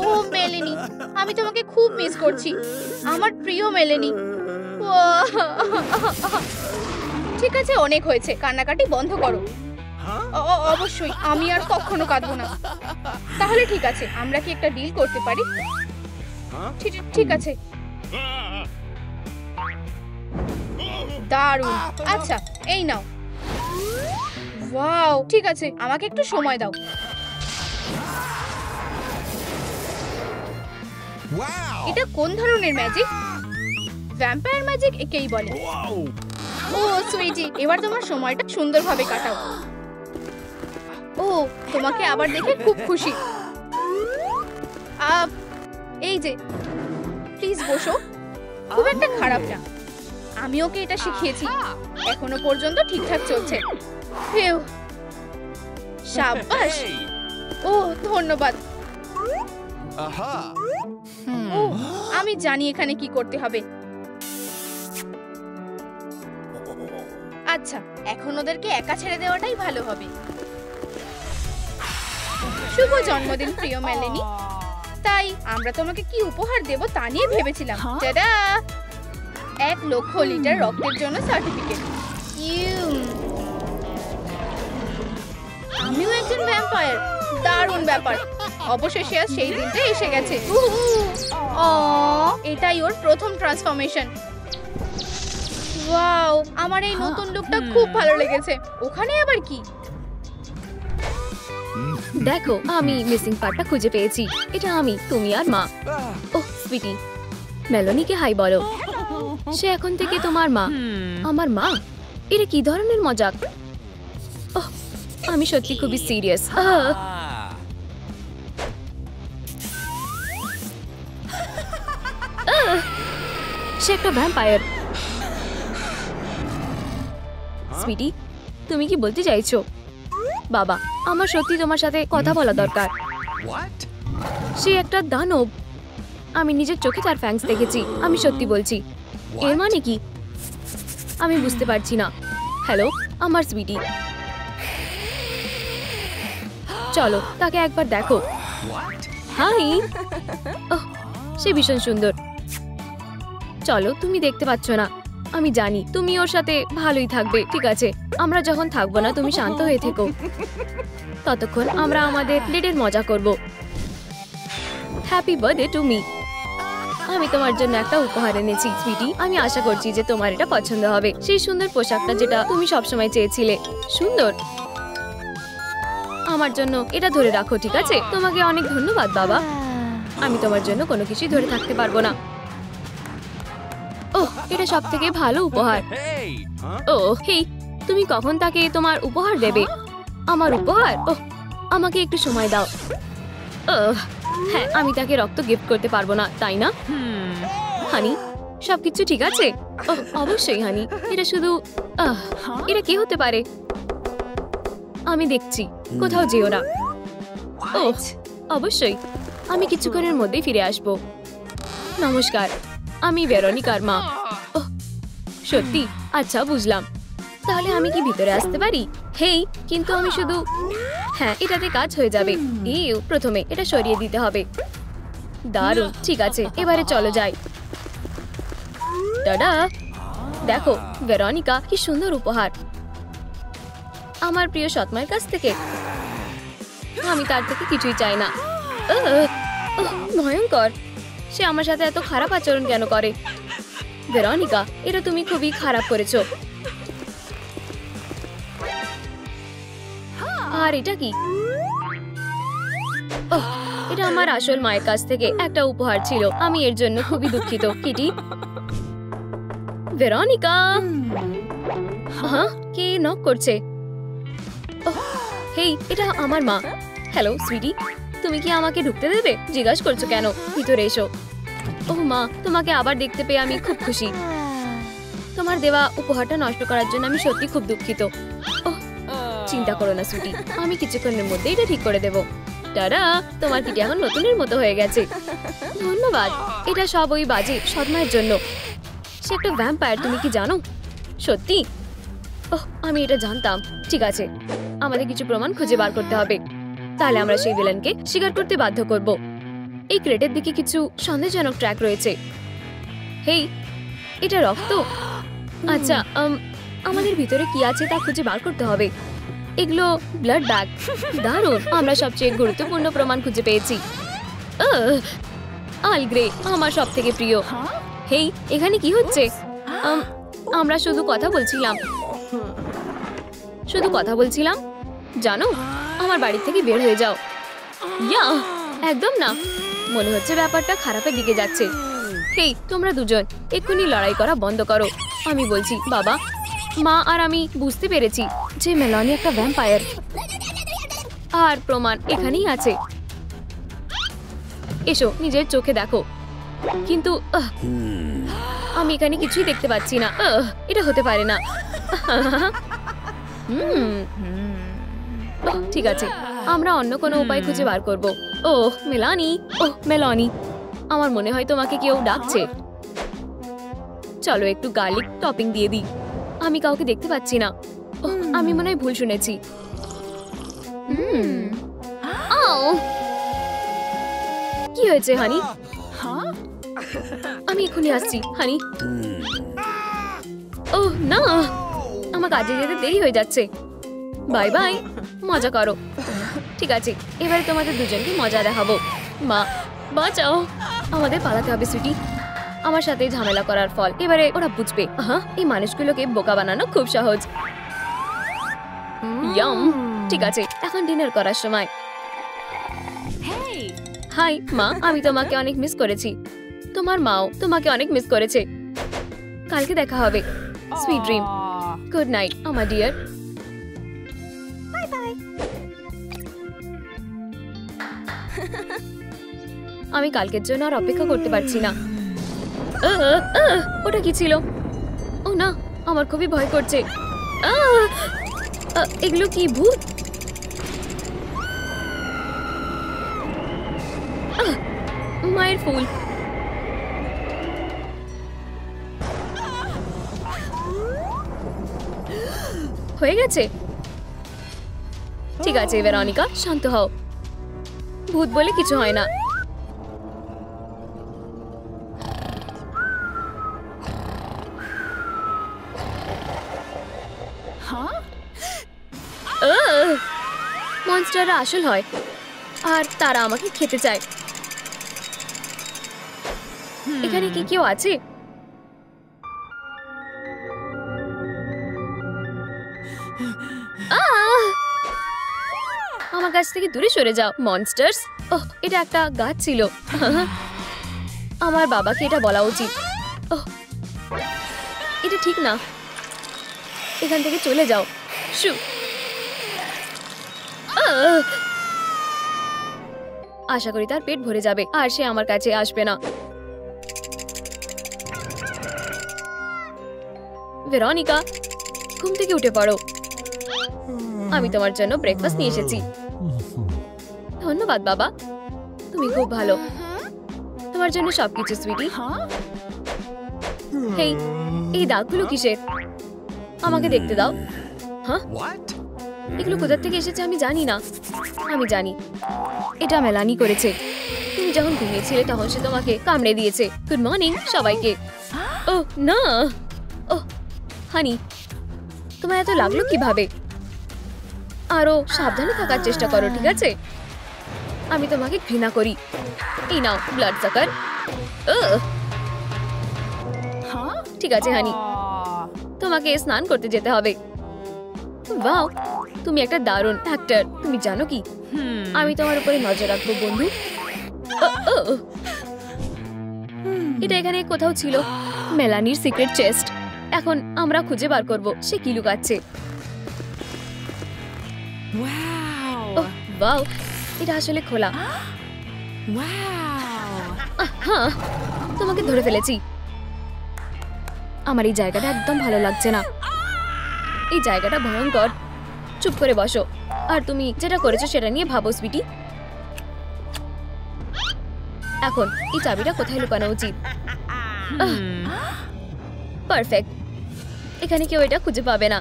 ও মেলেনি, আমি তোমাকে খুব মিস করছি, আমার প্রিয় মেলেনি। ঠিক আছে, অনেক হয়েছে। কান্নাকাটি বন্ধ করো। অবশ্যই, আমি আর কখনো কাঁদবো না। তাহলে ঠিক আছে, আমরা কি একটা ডিল করতে পারি? ঠিক আছে, দারুণ। আচ্ছা, এই নাও। ওয়াও, ঠিক আছে, আমাকে একটু সময় দাও। এটা কোন ধরনের ম্যাজিক? ভ্যাম্পায়ার ম্যাজিক একেই বলে। ও সুইটি, এবার তোমার সময়টা সুন্দরভাবে কাটাও। ও, তোমাকে আবার দেখে খুব খুশি। এই যে, প্লিজ বসো। খুব একটা খারাপ না। আমি ওকে এটা শিখিয়েছি। এখনো পর্যন্ত ঠিকঠাক চলছে। শাবাশ। ও ধন্যবাদ। ও, আমি জানি এখানে কি করতে হবে। আচ্ছা, এখন ওদেরকে একা ছেড়ে দেওয়াটাই ভালো হবে। শুভ জন্মদিন প্রিয় মেলেনি। তাই আমরা তোমাকে কি উপহার দেব তা নিয়ে ভেবেছিলাম। টাটা! 1 লক্ষ লিটার রক্তের জন্য সার্টিফিকেট। আমিও একজন ভ্যাম্পায়ার। দারুণ ব্যাপার। অবশেষে আজ সেই দিনটা এসে গেছে। এটাই ওর প্রথম ট্রান্সফরমেশন। ওয়াও, আমার এই নতুন লুকটা খুব ভালো লেগেছে। ওখানে আবার কি? দেখো, আমি মিসিং পার্টটা খুঁজে পেয়েছি। এটা আমি, তুমি আর মা। ওহ সুইটি, মেলোনিকে হাই বলো। সে এখন থেকে তোমার মা। আমার মা? এটা কি ধরনের মজাক? ওহ, আমি সত্যি খুবই সিরিয়াস। সে একটা ভ্যাম্পায়ার। সুইটি, তুমি কি বলতে চাইছো? বাবা, আমার সত্যি তোমার সাথে কথা বলা দরকার। সে একটা দানব। আমি নিজের চোখে তার ফ্যাংস দেখেছি। আমি সত্যি বলছি। এর মানে কি? আমি বুঝতে পারছি না। হ্যালো, আমার সুইটি। চলো তাকে একবার দেখো। হাই। ওহ, সে ভীষণ সুন্দর। চলো, তুমি দেখতে পাচ্ছ না। আমি জানি তুমি ওর সাথে ভালোই থাকবে। ঠিক আছে, আমরা যখন থাকবো না তুমি শান্ত হয়ে থেকো। ততক্ষণ আমরা আমাদের ডেটের মজা করব। Happy birthday to me. আমি তোমার জন্য একটা উপহার এনেছি সুইটি। আমি আশা করছি যে তোমার এটা পছন্দ হবে। সেই সুন্দর পোশাকটা যেটা তুমি সবসময় চেয়েছিলে। সুন্দর। আমার জন্য এটা ধরে রাখো, ঠিক আছে? তোমাকে অনেক ধন্যবাদ বাবা। আমি তোমার জন্য কোনো কিছুই ধরে থাকতে পারবো না। ওহ, এটা সবথেকে ভালো উপহার। ও হেই, তুমি কখন তাকে তোমার উপহার দেবে? আমার উপহার? ওহ, আমাকে একটু সময় দাও। হ্যাঁ, আমি তাকে রক্ত গিফট করতে পারবো না, তাই না? হানি, সবকিছু ঠিক আছে? ওহ, অবশ্যই হানি। এটা শুধু এটা কি হতে পারে? আমি দেখছি। কোথাও যেও না। ওহ, অবশ্যই। আমি কিছুক্ষণের মধ্যেই ফিরে আসবো। নমস্কার, আমি ভেরোনিকার মা। ওহ, সত্যি? আচ্ছা, বুঝলাম। তাহলে আমি কি ভিতরে আসতে পারি? হেই, কিন্তু আমি শুধু... হ্যাঁ, এটাতে কাজ হয়ে যাবে। প্রথমে এটা সরিয়ে দিতে হবে। দারুণ, ঠিক আছে, এবারে চলো যাই। দাদা, দেখো ভেরোনিকা, কি সুন্দর উপহার। আমার প্রিয় সৎমার কাছ থেকে। আমি তার থেকে কিছুই চাই না। ভয়ঙ্কর। সে আমার সাথে এত খারাপ আচরণ কেন করে? ভেরোনিকা, এটা তুমি খুবই খারাপ করেছো। আর এটা কি? ওহ, এটা আমার আসল মায়ের কাছ থেকে একটা উপহার ছিল। আমি এর জন্য খুবই দুঃখিত। কিটি। ভেরোনিকা। হ্যাঁ, কে নক করছে? ওহ, হেই, এটা আমার মা। হ্যালো সুইটি, তুমি কি আমাকে ঢুকতে দেবে? জিজ্ঞাসা করছো কেন? ভিতরে এসো। ওহ মা, তোমাকে আবার দেখতে পেয়ে আমি খুব খুশি। তোমার দেওয়া উপহারটা নষ্ট করার জন্য আমি সত্যি খুব দুঃখিত। ওহ, চিন্তা করো না সুইটি, আমি কিছুক্ষণের মধ্যে এটা ঠিক করে দেব। টাটা, তোমার কিটি এখন নতুনের মতো হয়ে গেছে। ধন্যবাদ। এটা সব ওই বাজে সৎমায়ের জন্য। সে একটা ভ্যাম্পায়ার, তুমি কি জানো? সত্যি? ওহ, আমি এটা জানতাম। ঠিক আছে, আমাদের কিছু প্রমাণ খুঁজে বার করতে হবে। তাহলে আমরা সেই ভিলেনকে স্বীকার করতে বাধ্য করব। এই ক্রেটের দিকে কিছু সন্দেহজনক ট্র্যাক রয়েছে। হেই, এটা রক্ত। আচ্ছা, আমাদের ভিতরে কি আছে তা খুঁজে বার করতে হবে। এগুলো ব্লাড ব্যাগ। দারুণ, আমরা সবচেয়ে গুরুত্বপূর্ণ প্রমাণ খুঁজে পেয়েছি। আল গ্রে, আমার সব থেকে প্রিয়। হেই, এখানে কি হচ্ছে? আমরা শুধু কথা বলছিলাম। জানো, আমার বাড়ি থেকে বের হয়ে যাও। ইয়া, একদম না। মনে হচ্ছে ব্যাপারটা খারাপের দিকে যাচ্ছে। হেই, তোমরা দুজন এক্ষুনি লড়াই করা বন্ধ করো। আমি বলছি, বাবা, মা আর আমি বুঝতে পেরেছি যে মেলানি একটা ভ্যাম্পায়ার। আর প্রমাণ এখানেই আছে। এসো, নিজের চোখে দেখো। কিন্তু আমি এখানে কিছুই দেখতে পাচ্ছি না। এটা হতে পারে না। ঠিক আছে, আমরা অন্য কোনো উপায় খুঁজে বার করব। ওহ মেলানি, মেলানি, আমার মনে হয় তোমাকে কেউ ডাকছে। চলো একটু গার্লিক টপিং দিয়ে দিই। আমি কাউকে দেখতে পাচ্ছি না। আমি মনে হয় ভুল শুনেছি। কি হয়েছে হানি? আমি এখনই আসছি হানি। ওহ না, আমার কাজে যেতে দেরি হয়ে যাচ্ছে। বাই বাই, মজা করো। ঠিক আছে, এবারে তোমাদের দুজনকে মজা দেখাবো। মা, বাঁচাও, আমাদের পালাতে হবে সুইটি। আমার সাথে ঝামেলা করার ফল এবারে ওরা বুঝবে। এই মানুষগুলোকে বোকা বানানো খুব সহজ। ইয়াম, ঠিক আছে, এখন ডিনার করার সময়। হাই মা, আমি তোমাকে অনেক মিস করেছি। তোমার মাও তোমাকে অনেক মিস করেছে। কালকে দেখা হবে। Sweet dream. গুড নাইট আমার ডিয়ার। আমি কালকের জন্য আর অপেক্ষা করতে পারছি না। ওটা কি ছিল? ও না, আমার খুবই ভয় করছে। এগুলো কি ভূত? মায়ের ফুল। হয়ে গেছে। ঠিক আছে ভেরোনিকা, শান্ত হও। ভূত বলে কিছু হয় না। মনস্টাররা আসল হয় আর তারা আমাকে খেতে চায়। এখানে কি কেউ আছে? আমার কাছ থেকে দূরে সরে যাও মনস্টারস। ওহ, এটা একটা গাছ ছিল। আমার বাবাকে এটা বলা উচিত। ওহ, এটা ঠিক না। এখান থেকে চলে যাও। শু। আশা করি তার পেট ভরে যাবে আর সে আমার কাছে আসবে না। ভেরোনিকা, ঘুম থেকে উঠে পড়ো। আমি তোমার জন্য ব্রেকফাস্ট নিয়ে এসেছি। ধন্যবাদ বাবা, তুমি খুব ভালো। তোমার জন্য সবকিছু সুইটি। হেই, এই দাগগুলো কিসের? আমাকে দেখতে দাও। হ্যাঁ, এগুলো কোথা থেকে এসেছে আমি জানি না। আমি জানি এটা মেলানি করেছে। তুমি যখন ঘুমিয়েছিলে তখন সে তোমাকে কামড়ে দিয়েছে। গুড মর্নিং সবাইকে। ওহ না, ওহ হানি, তোমার এত লাগলো কিভাবে? আরো সাবধানে থাকার চেষ্টা করো, ঠিক আছে? আমি তোমাকে ঘৃণা করি। এই নাও ব্লাড সাকার। ঠিক আছে হানি, তোমাকে স্নান করতে যেতে হবে। ওয়াও, তুমি একটা দারুণ অ্যাক্টর। তুমি জানো কি, আমি তোমার উপরে নজর রাখবো বন্ধু। এটা এখানে কোথাও ছিল। মেলানির সিক্রেট চেস্ট। এখন আমরা খুঁজে বার করব সে কি লুকাচ্ছে। ওহ ওয়াও, এটা আসলে খোলা। হ্যাঁ, তোমাকে ধরে ফেলেছি। আমার এই জায়গাটা একদম ভালো লাগছে না। এই জায়গাটা ভয়ঙ্কর। চুপ করে বসো আর তুমি যেটা করেছো সেটা নিয়ে ভাবো সুইটি। এখন এই চাবিটা কোথায় লুকানো উচিত? পারফেক্ট। এখানে কেউ এটা খুঁজে পাবে না।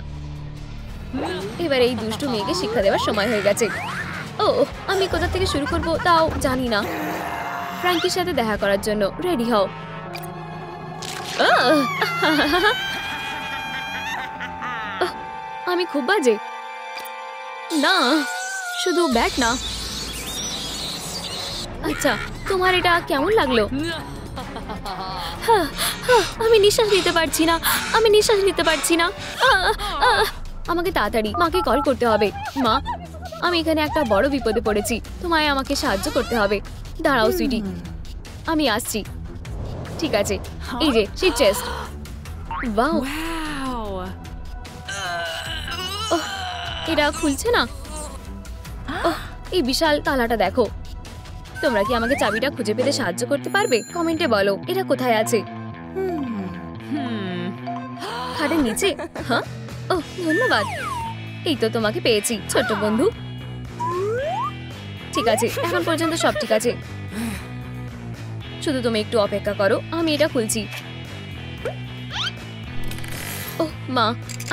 এবার এই দুষ্টু মেয়েকে শিক্ষা দেওয়ার সময় হয়ে গেছে। ও, আমি কোথা থেকে শুরু করব তাও জানি না। ফ্র্যাঙ্কির সাথে দেখা করার জন্য রেডি হও। আমি খুব বাজে। না, শুধু ব্যাট না। আচ্ছা, তোমার এটা কেমন লাগলো? আমি নিঃশ্বাস নিতে পারছি না। আমি নিঃশ্বাস নিতে পারছি না। আমাকে তাড়াতাড়ি মাকে কল করতে হবে। মা, আমি এখানে একটা বড় বিপদে পড়েছি। তোমায় আমাকে সাহায্য করতে হবে। দাঁড়াও সুইটি, আমি আসছি। ঠিক আছে, এই যে সেই চেস্ট। ওয়াও, ওহ, এটা খুলছে না। ওহ, এই বিশাল তালাটা দেখো। তোমরা কি আমাকে চাবিটা খুঁজে পেতে সাহায্য করতে পারবে? কমেন্টে বলো এটা কোথায় আছে। খাটের নিচে? হ্যাঁ, ওহ ধন্যবাদ। এই তো তোমাকে পেয়েছি ছোট্ট বন্ধু। ঠিক আছে, এখন পর্যন্ত সব ঠিক আছে। শুধু তুমি একটু অপেক্ষা করো, আমি এটা খুলছি। ওহ মা,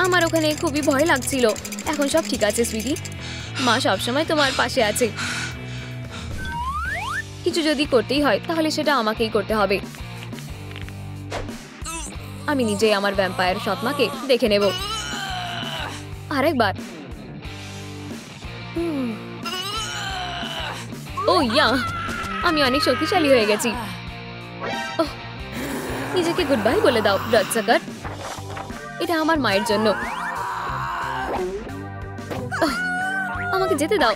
আমার ওখানে খুবই ভয় লাগছিল। এখন সব ঠিক আছে সুইটি। মা সবসময় তোমার পাশে আছে। কিছু যদি করতেই হয় তাহলে সেটা আমাকেই করতে হবে। আমি নিজেই আমার ভ্যাম্পায়ার সৎমাকে দেখে নেব। আরেকবার। ও ইয়া, আমি অনেক শক্তিশালী হয়ে গেছি। ওহ, নিজেকে গুড বাই বলে দাও ব্লাড সাকার। এটা আমার মায়ের জন্য। আমাকে যেতে দাও।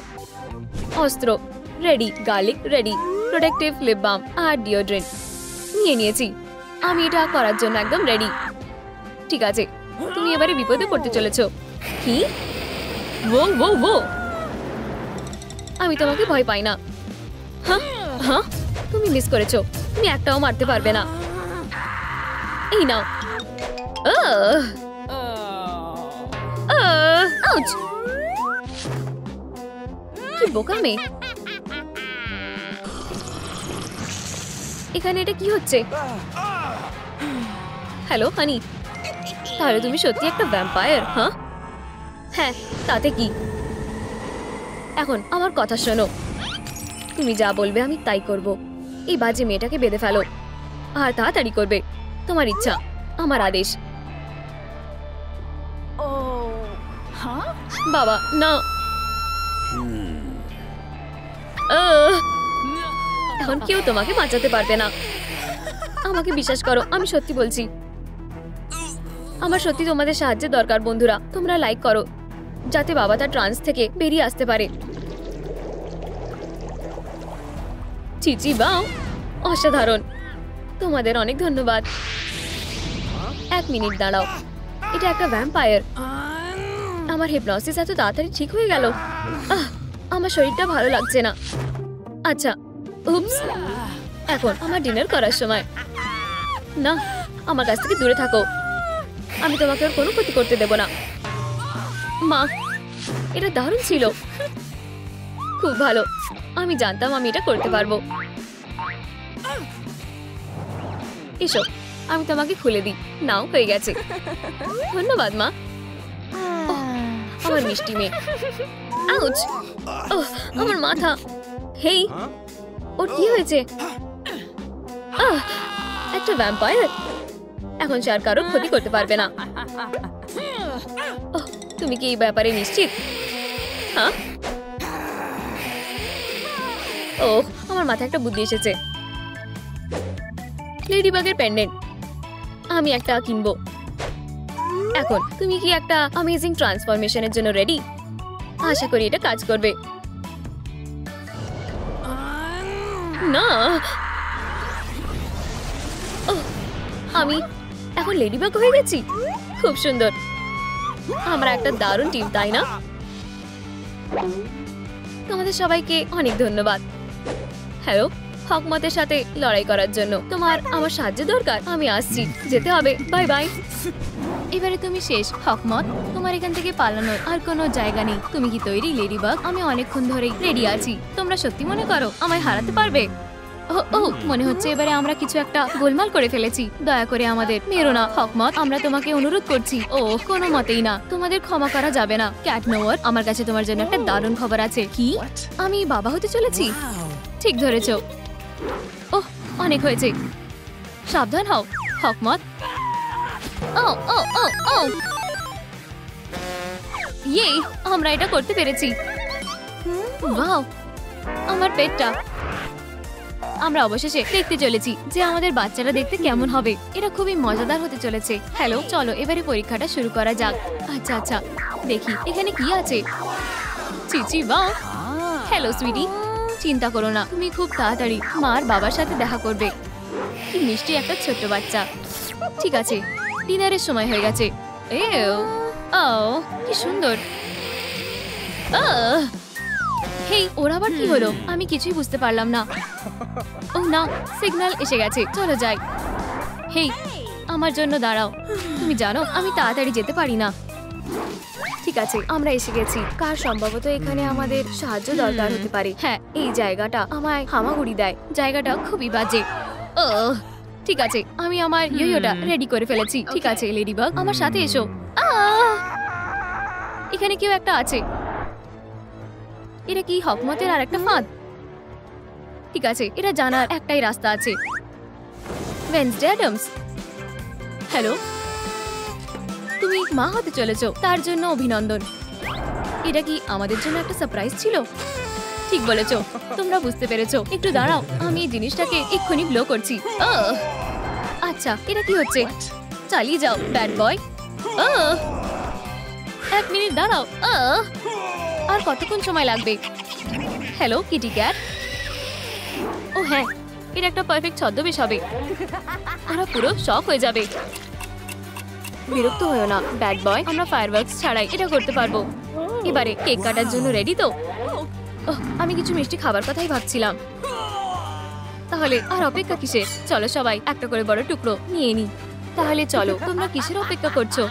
অস্ত্র ready, garlic ready, protective lip balm আর ডিওড্রেন্ট নিয়ে নিয়েছি। আমি এটা করার জন্য একদম রেডি। ঠিক আছে, তুমি এবারে বিপদে পড়তে চলেছো। কি? ও ও ও, আমি তোমাকে ভয় পাই না। হ্যাঁ হ্যাঁ, তুমি মিস করেছো। তুমি একটাও মারতে পারবে না। এই নাও। আউচ! কি বোকা মেয়ে। এখানে এটা কি হচ্ছে? হ্যালো হানি, তাহলে তুমি সত্যি একটা ভ্যাম্পায়ার? হ্যাঁ হ্যাঁ, তাতে কি? এখন আমার কথা শোনো, তুমি যা বলবে আমি তাই করব। এই বাজে মেয়েটাকে বেঁধে ফেলো আর তাড়াতাড়ি করবে। তোমার ইচ্ছা, আমার আদেশ। বাবা না। এখন কেউ তোমাকে বাঁচাতে পারবে না। আমাকে বিশ্বাস করো, আমি সত্যি বলছি। আমার সত্যি তোমাদের সাহায্যের দরকার। বন্ধুরা, তোমরা লাইক করো যাতে বাবা তার ট্রান্স থেকে বেরিয়ে আসতে পারে। চিচি বাও, অসাধারণ। তোমাদের অনেক ধন্যবাদ। 1 মিনিট দাঁড়াও, এটা একটা ভ্যাম্পায়ার। আমার হিপনোসিস এত তাড়াতাড়ি ঠিক হয়ে গেল। আমার শরীরটা ভালো লাগছে না। আচ্ছা, উপস, এখন আমার ডিনার করার সময়। না, আমার কাছ থেকে দূরে থাকো। আমি তোমাকে আর কোনো ক্ষতি করতে দেব না। মা, এটা দারুণ ছিল। খুব ভালো। আমি জানতাম আমি এটা করতে পারবো। এসো, আমি তোমাকে খুলে দিই। নাও, হয়ে গেছে। ধন্যবাদ মা। আমার মিষ্টি মেয়ে। আউচ! আমার মাথা। হেই, ওর কি হয়েছে? একটা ভ্যাম্পায়ার। এখন সে আর কারোর ক্ষতি করতে পারবে না। তুমি কি এই ব্যাপারে নিশ্চিত? হ্যাঁ। ও, আমার মাথায় একটা বুদ্ধি এসেছে। লেডিবাগের পেন্ডেন্ট আমি একটা কিনবো। এখন তুমি কি একটা অ্যামেজিং ট্রান্সফরমেশনের জন্য রেডি? আশা করি এটা কাজ করবে। না, আমি এখন লেডিবাগ হয়ে গেছি। খুব সুন্দর। আমরা একটা দারুণ টিম, তাই না? তোমাদের সবাইকে অনেক ধন্যবাদ। হ্যালো, হকমতের সাথে লড়াই করার জন্য তোমার আমার সাহায্য দরকার। আমি আসছি, যেতে হবে। Bye bye. এবারে তুমি শেষ, হকমত। তোমার এখান থেকে পালানোর আর কোনো জায়গা নেই। তুমি কি তৈরি, লেডিবাগ? আমি অনেকক্ষণ ধরেই রেডি আছি। তোমরা সত্যি মনে করো আমায় হারাতে পারবে? ও, মনে হচ্ছে এবারে আমরা কিছু একটা গোলমাল করে ফেলেছি। দয়া করে আমাদের মেরো না, হকমত। আমরা তোমাকে অনুরোধ করছি। ও, কোনো মতেই না। তোমাদের ক্ষমা করা যাবে না। ক্যাট নোয়ার, আমার কাছে তোমার জন্য একটা দারুণ খবর আছে। কি? আমি বাবা হতে চলেছি। ঠিক ধরেছ। ওহ, অনেক হয়েছে। সাবধান হও, হকমত। ও ও ও ও, ইয়ে, আমরা এটা করতে পেরেছি। ওয়াও, আমার পেটটা। আমরা অবশেষে দেখতে চলেছি যে আমাদের বাচ্চারা দেখতে কেমন হবে। এটা খুবই মজাদার হতে চলেছে। হ্যালো, চলো এবারে পরীক্ষাটা শুরু করা যাক। আচ্ছা আচ্ছা, দেখি এখানে কি আছে। চিচি বাও। হ্যালো সুইটি, চিন্তা করো না, তুমি খুব তাড়াতাড়ি মার বাবার সাথে দেখা করবে। কি মিষ্টি একটা ছোট্ট বাচ্চা। ঠিক আছে, ডিনারের সময় হয়ে গেছে। ও, কি সুন্দর। হেই, ওর আবার কি হলো? আমি কিছুই বুঝতে পারলাম না। ও না, সিগন্যাল এসে গেছে। চলো যাই। হেই, আমার জন্য দাঁড়াও। তুমি জানো আমি তাড়াতাড়ি যেতে পারি না। ঠিক আছে, আমরা এসে গেছি। কার সম্ভবত এখানে আমাদের সাহায্য দরকার হতে পারে। হ্যাঁ, এই জায়গাটা আমায় হামাগুড়ি দেয়। জায়গাটা খুবই বাজে। ঠিক আছে, আমি আমার ইয়োটা রেডি করে ফেলেছি। ঠিক আছে লেডিবাগ, আমার সাথে এসো। এখানে কেউ একটা আছে। এটা কি হকমতের আর একটা ফাঁদ? ঠিক আছে, এটা জানার একটাই রাস্তা আছে। Wednesday Adams, hello. তুমি মা হতে চলেছো, তার জন্য অভিনন্দন। এটা কি আমাদের জন্য একটা সারপ্রাইজ ছিল? ঠিক বলেছো, তোমরা বুঝতে পেরেছো। একটু দাঁড়াও, আমি এই জিনিসটাকে এক্ষুনি ব্লো করছি। আচ্ছা, এটা কি হচ্ছে? চালিয়ে যাও ব্যাড বয়। 1 মিনিট দাঁড়াও। আর কতক্ষণ সময় লাগবে? Hello Kitty cat. ও হ্যাঁ, এটা একটা পারফেক্ট ছদ্মবেশ হবে। ওরা পুরো শক হয়ে যাবে। বিরক্ত হয়ো না ব্যাড বয়, আমরা ফায়ারওয়ার্কস ছাড়াই এটা করতে পারবো। এবারে কেক কাটার জন্য রেডি তো? আমি কিছু মিষ্টি খাবার কথাই ভাবছিলাম। তাহলে আর অপেক্ষা কিসের? চলো সবাই একটা করে বড় টুকরো নিয়ে নি। তাহলে চলো, তোমরা কিসের অপেক্ষা করছো?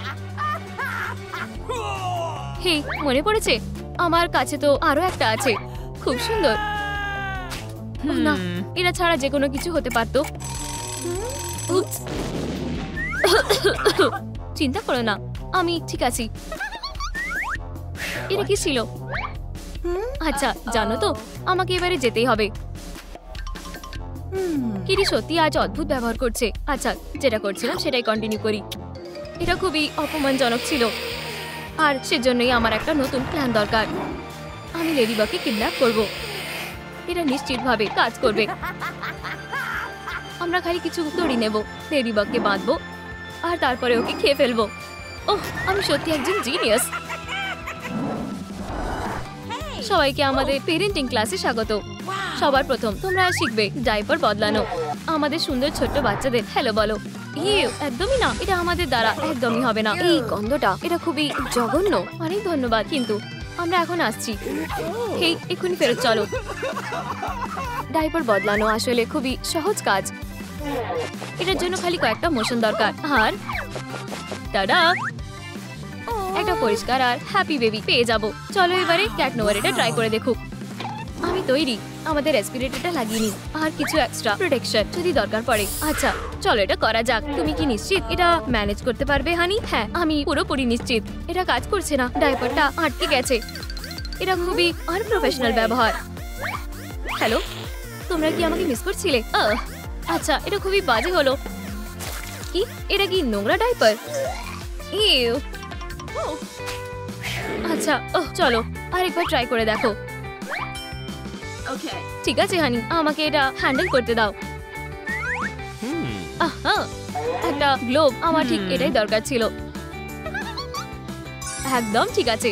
হেই, মনে পড়েছে? আমার কাছে তো আরো একটা আছে, খুব সুন্দর। ওহ, না, এটা ছাড়া যে কোনো কিছু হতে পারতো। উপস। চিন্তা করো না, আমি ঠিক আছি। এটা কি ছিল? আচ্ছা, জানো তো, আমাকে এবারে যেতেই হবে। কিরি সত্যি আজ অদ্ভুত ব্যবহার করছে। আচ্ছা, যেটা করছিলাম সেটাই কন্টিনিউ করি। এটা খুবই অপমানজনক ছিল, আর সেজন্যই আমার একটা নতুন প্ল্যান দরকার। আমি লেডিবাগকে কিডন্যাপ করব। এটা নিশ্চিতভাবে কাজ করবে। আমরা খালি কিছু দড়ি নেব, লেডিবাগকে বাঁধবো, আর তারপরে ওকে খেয়ে ফেলবো। ওহ, আমি সত্যি একজন জিনিয়াস। সবাইকে আমাদের পেরেন্টিং ক্লাসে স্বাগত। সবার প্রথম তোমরা শিখবে ডাইপার বদলানো। আমাদের সুন্দর ছোট্ট বাচ্চাদের হ্যালো বলো। একদমই না, এটা আমাদের দ্বারা একদমই হবে না। এই গন্ধটা, এটা খুবই জঘন্য। অনেক ধন্যবাদ, কিন্তু আমরা এখন আসছি। হেই, এক্ষুনি ফেরত চলো। ডাইপার বদলানো আসলে খুবই সহজ কাজ। এটার জন্য খালি কয়েকটা মোশন দরকার। আর টাডা, একটা পরিষ্কার আর হ্যাপি বেবি পেয়ে যাব। চলো এবারে ক্যাট নোয়ার এটা ট্রাই করে দেখুক। আমি তৈরি। আমাদের রেসপিরেটরটা লাগিয়ে নিই, আর কিছু এক্সট্রা প্রোটেকশন যদি দরকার পড়ে। আচ্ছা, চলো এটা করা যাক। তুমি কি নিশ্চিত এটা ম্যানেজ করতে পারবে হানি? হ্যাঁ, আমি পুরোপুরি নিশ্চিত। এটা কাজ করছে না, ডাইপারটা আটকে গেছে। এটা খুবই আনপ্রফেশনাল ব্যবহার। হ্যালো, তোমরা কি আমাকে মিস করছিলে? আচ্ছা, এটা খুবই বাজে হলো। কি এটা কি নোংরা ডাইপার? ইউ। আচ্ছা, চলো আরেকবার ট্রাই করে দেখো। ঠিক আছে হানি, আমাকে এটা হ্যান্ডেল করতে দাও। একটা গ্লোব, আমার ঠিক এটাই দরকার ছিল। একদম ঠিক আছে।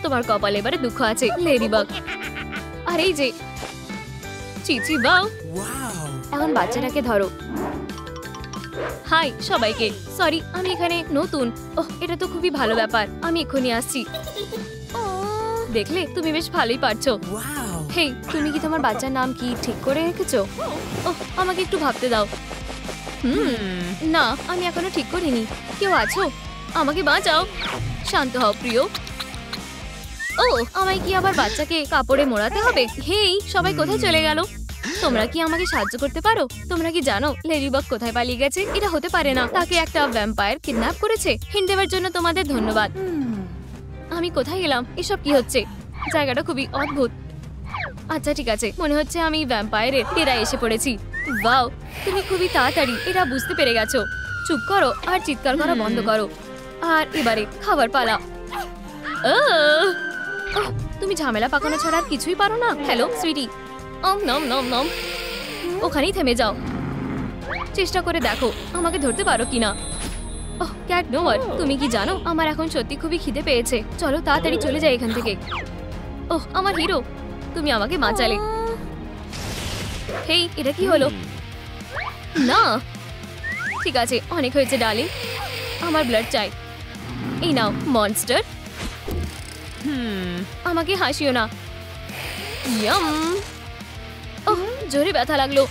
তোমার কপালে এবারে দুঃখ আছে, লেডিবাগ। আর এই যে চিচি বাও। এখন বাচ্চাটাকে ধরো। হাই সবাইকে, সরি আমি এখানে নতুন। এটা তো খুবই ভালো ব্যাপার। আমি এক্ষুনি আসছি। দেখলে, তুমি বেশ ভালোই পারছো। হেই, তুমি কি তোমার বাচ্চার নাম কি ঠিক করে রেখেছো? আমাকে একটু ভাবতে দাও। না, আমি এখনো ঠিক করিনি। কেউ আছো? আমাকে বাঁচাও। শান্ত হও প্রিয়। আমায় কি আবার বাচ্চাকে কাপড়ে মোড়াতে হবে? হেই, সবাই কোথায় চলে গেল? তোমরা কি আমাকে সাহায্য করতে পারো? তোমরা কি জানো লেডিবাগ কোথায় পালিয়ে গেছে? এটা হতে পারে না। তাকে একটা ভ্যাম্পায়ার কিডন্যাপ করেছে। হিন্ট দেওয়ার জন্য তোমাদের ধন্যবাদ। আমি কোথায় গেলাম? এসব কি হচ্ছে? জায়গাটা খুবই অদ্ভুত। আচ্ছা ঠিক আছে, মনে হচ্ছে আমি ভ্যাম্পায়ারের ডেরায় এসে পড়েছি। ওয়াও, তুমি খুবই তাড়াতাড়ি এটা বুঝতে পেরে গেছো। চুপ করো আর চিৎকার করা বন্ধ করো। আর এবারে খাবার পালা। তুমি ঝামেলা পাকানো ছাড়া আর কিছুই পারো না? হ্যালো সুইটি। নম নম নম। ওখানেই থেমে যাও। চেষ্টা করে দেখো আমাকে ধরতে পারো কিনা। ক্যাট নোয়ার, তুমি কি জানো আমার এখন সত্যি খুবই খিদে পেয়েছে। চলো তাড়াতাড়ি চলে যাই এখান থেকে। আমার হিরো, তুমি আমাকে বাঁচালে। হেই, এটা কি হলো? না, ঠিক আছে, অনেক হয়েছে ডার্লিং। আমার ব্লাড চাই। এই নাও মনস্টার। আমাকে হাসিও না। ইয়াম। জোরে ব্যথা লাগলো।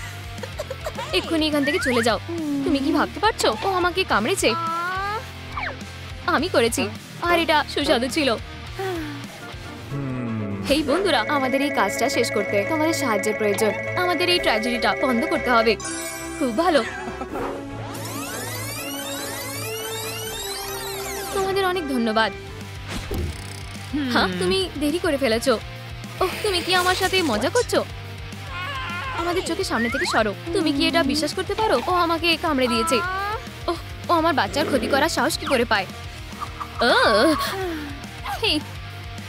এক্ষুনি এখান থেকে চলে যাও। তুমি কি ভাবতে পারছো ও আমাকে কামড়েছে? আমি করেছি, আর এটা সুস্বাদু ছিল। হেই বন্ধুরা, আমাদের এই কাজটা শেষ করতে তোমাদের সাহায্যের প্রয়োজন। আমাদের এই ট্র্যাজেডিটা বন্ধ করতে হবে। খুব ভালো, তোমাদের অনেক ধন্যবাদ। হ্যাঁ, তুমি দেরি করে ফেলেছো। তুমি কি আমার সাথে মজা করছো? আমাদের চোখের সামনে থেকে সরো। তুমি কি এটা বিশ্বাস করতে পারো ও আমাকে কামড়ে দিয়েছে? ও আমার বাচ্চার ক্ষতি করার সাহস কি করে পায়? হেই,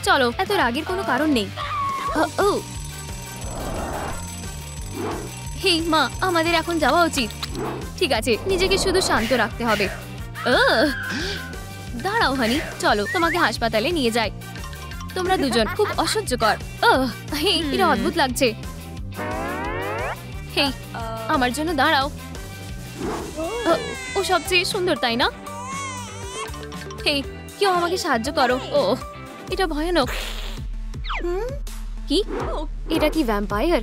চলো, এত রাগের কোনো কারণ নেই। হেই মা, আমাদের এখন যাওয়া উচিত। ঠিক আছে, নিজেকে শুধু শান্ত রাখতে হবে। দাঁড়াও হানি, চলো তোমাকে হাসপাতালে নিয়ে যাই। তোমরা দুজন খুব অসহ্যকর। হেই, এটা অদ্ভুত লাগছে। হেই, আমার জন্য দাঁড়াও। ও সবচেয়ে সুন্দর, তাই না? হেই, কেউ আমাকে সাহায্য করো। এটা ভয়ানক। কি? এটা কি ভ্যাম্পায়ার?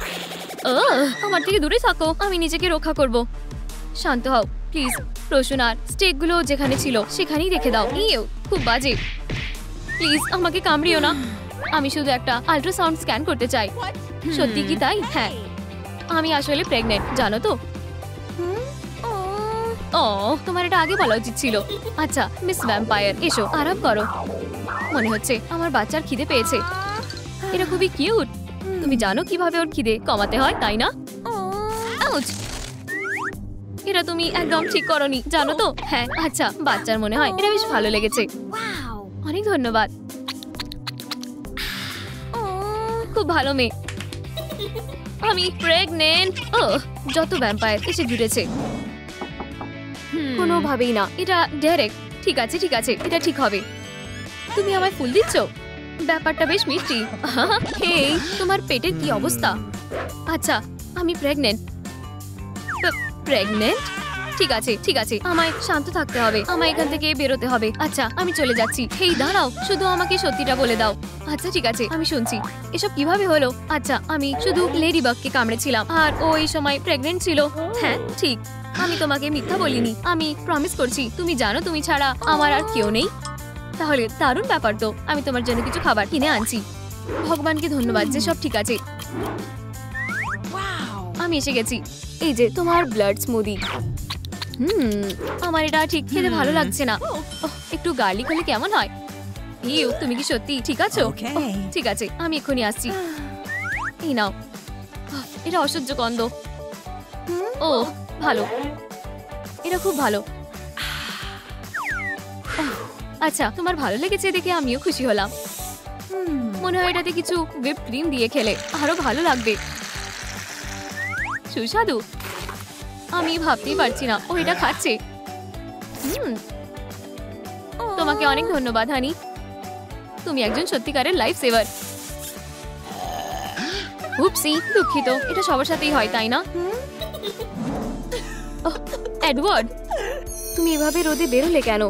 আমার থেকে দূরে থাকো, আমি নিজেকে রক্ষা করব। শান্ত হও প্লিজ। রসুন আর স্টেকগুলো যেখানে ছিল সেখানেই রেখে দাও। খুব বাজে। প্লিজ আমাকে কামড়িও না। আমি শুধু একটা আল্ট্রাসাউন্ড স্ক্যান করতে চাই। সত্যি কি তাই? হ্যাঁ, আমি আসলে প্রেগনেন্ট, জানো তো। ও, তোমার এটা আগে বলা উচিত ছিল। আচ্ছা মিস ভ্যাম্পায়ার, এসো আরাম করো। মনে হচ্ছে আমার বাচ্চার খিদে পেয়েছে। এটা খুবই কিউট। তুমি জানো কিভাবে ওর খিদে কমাতে হয়, তাই না? আউচ! এটা তুমি একদম ঠিক করোনি, জানো তো। হ্যাঁ, আচ্ছা বাচ্চার মনে হয় এটা বেশ ভালো লেগেছে। অনেক ধন্যবাদ। খুব ভালো মেয়ে। আমি প্রেগনেন্ট। যত ভ্যাম্পায়ার এসে জুড়েছে। কোনোভাবেই না, এটা ডাইরেক্ট। ঠিক আছে ঠিক আছে, এটা ঠিক হবে। তুমি আমায় ফুল দিচ্ছ? ব্যাপারটা বেশ মিষ্টি। হেই, তোমার পেটের কি অবস্থা? আচ্ছা, আমি প্রেগনেন্ট। প্রেগনেন্ট? ঠিক আছে ঠিক আছে, আমায় শান্ত থাকতে হবে। আমায় এখান থেকে বেরোতে হবে। আচ্ছা আমি চলে যাচ্ছি। হেই দাঁড়াও, শুধু আমাকে সত্যিটা বলে দাও। আচ্ছা ঠিক আছে, আমি শুনছি। এসব কিভাবে হলো? আচ্ছা, আমি শুধু লেডিবাগকে কামড়েছিলাম আর ও এই সময় প্রেগনেন্ট ছিল। হ্যাঁ ঠিক, আমি তোমাকে মিথ্যা বলিনি। আমি প্রমিস করছি। তুমি জানো তুমি ছাড়া আমার আর কেউ নেই। তাহলে দারুণ ব্যাপার তো। আমি তোমার জন্য কিছু খাবার কিনে আনছি। ভগবানকে ধন্যবাদ যে সব ঠিক আছে। আমি এসে গেছি। এই যে তোমার ব্লাড স্মুদি। আমার এটা ঠিক খেতে ভালো লাগছে না। একটু গার্লিক হলে কেমন হয়? ইউ, তুমি কি সত্যি ঠিক আছো? ঠিক আছে, আমি এক্ষুনি আসছি। এই নাও। এটা অসহ্য গন্ধ। ও ভালো, এটা খুব ভালো। আচ্ছা, তোমার ভালো লেগেছে দেখে আমিও খুশি হলাম। মনে হয় এটাতে কিছু হুইপ ক্রিম দিয়ে খেলে আরো ভালো লাগবে। সুস্বাদু। আমি ভাবতেই পারছি না ও এটা খাচ্ছে। তোমাকে অনেক ধন্যবাদ হানি। তুমি একজন সত্যিকারের লাইফ সেভার। উপসি, দুঃখিত। এটা সবার সাথেই হয়, তাই না? এডওয়ার্ড, তুমি এভাবে রোদে বেরোলে কেন?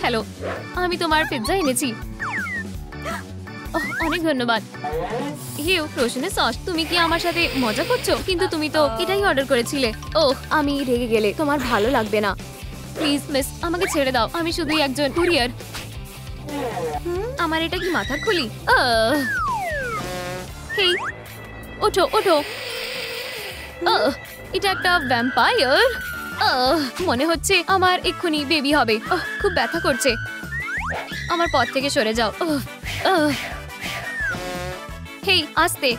হ্যালো, আমি তোমার পিৎজা এনেছি। অনেক ধন্যবাদ। হিউ, রসুনের সস। তুমি কি আমার সাথে মজা করছো? কিন্তু তুমি তো এটাই অর্ডার করেছিলে। আমি রেগে গেলে তোমার ভালো লাগবে না। প্লিজ মিস, আমাকে ছেড়ে দাও। আমি শুধুই একজন কুরিয়ার। আমার এটা কি মাথার খুলি? হেই, ওঠো ওঠো। এটা একটা ভ্যাম্পায়ার। মনে হচ্ছে আমার এক্ষুনি বেবি হবে। খুব ব্যথা করছে। আমার পথ থেকে সরে যাও। হেই, আস্তে।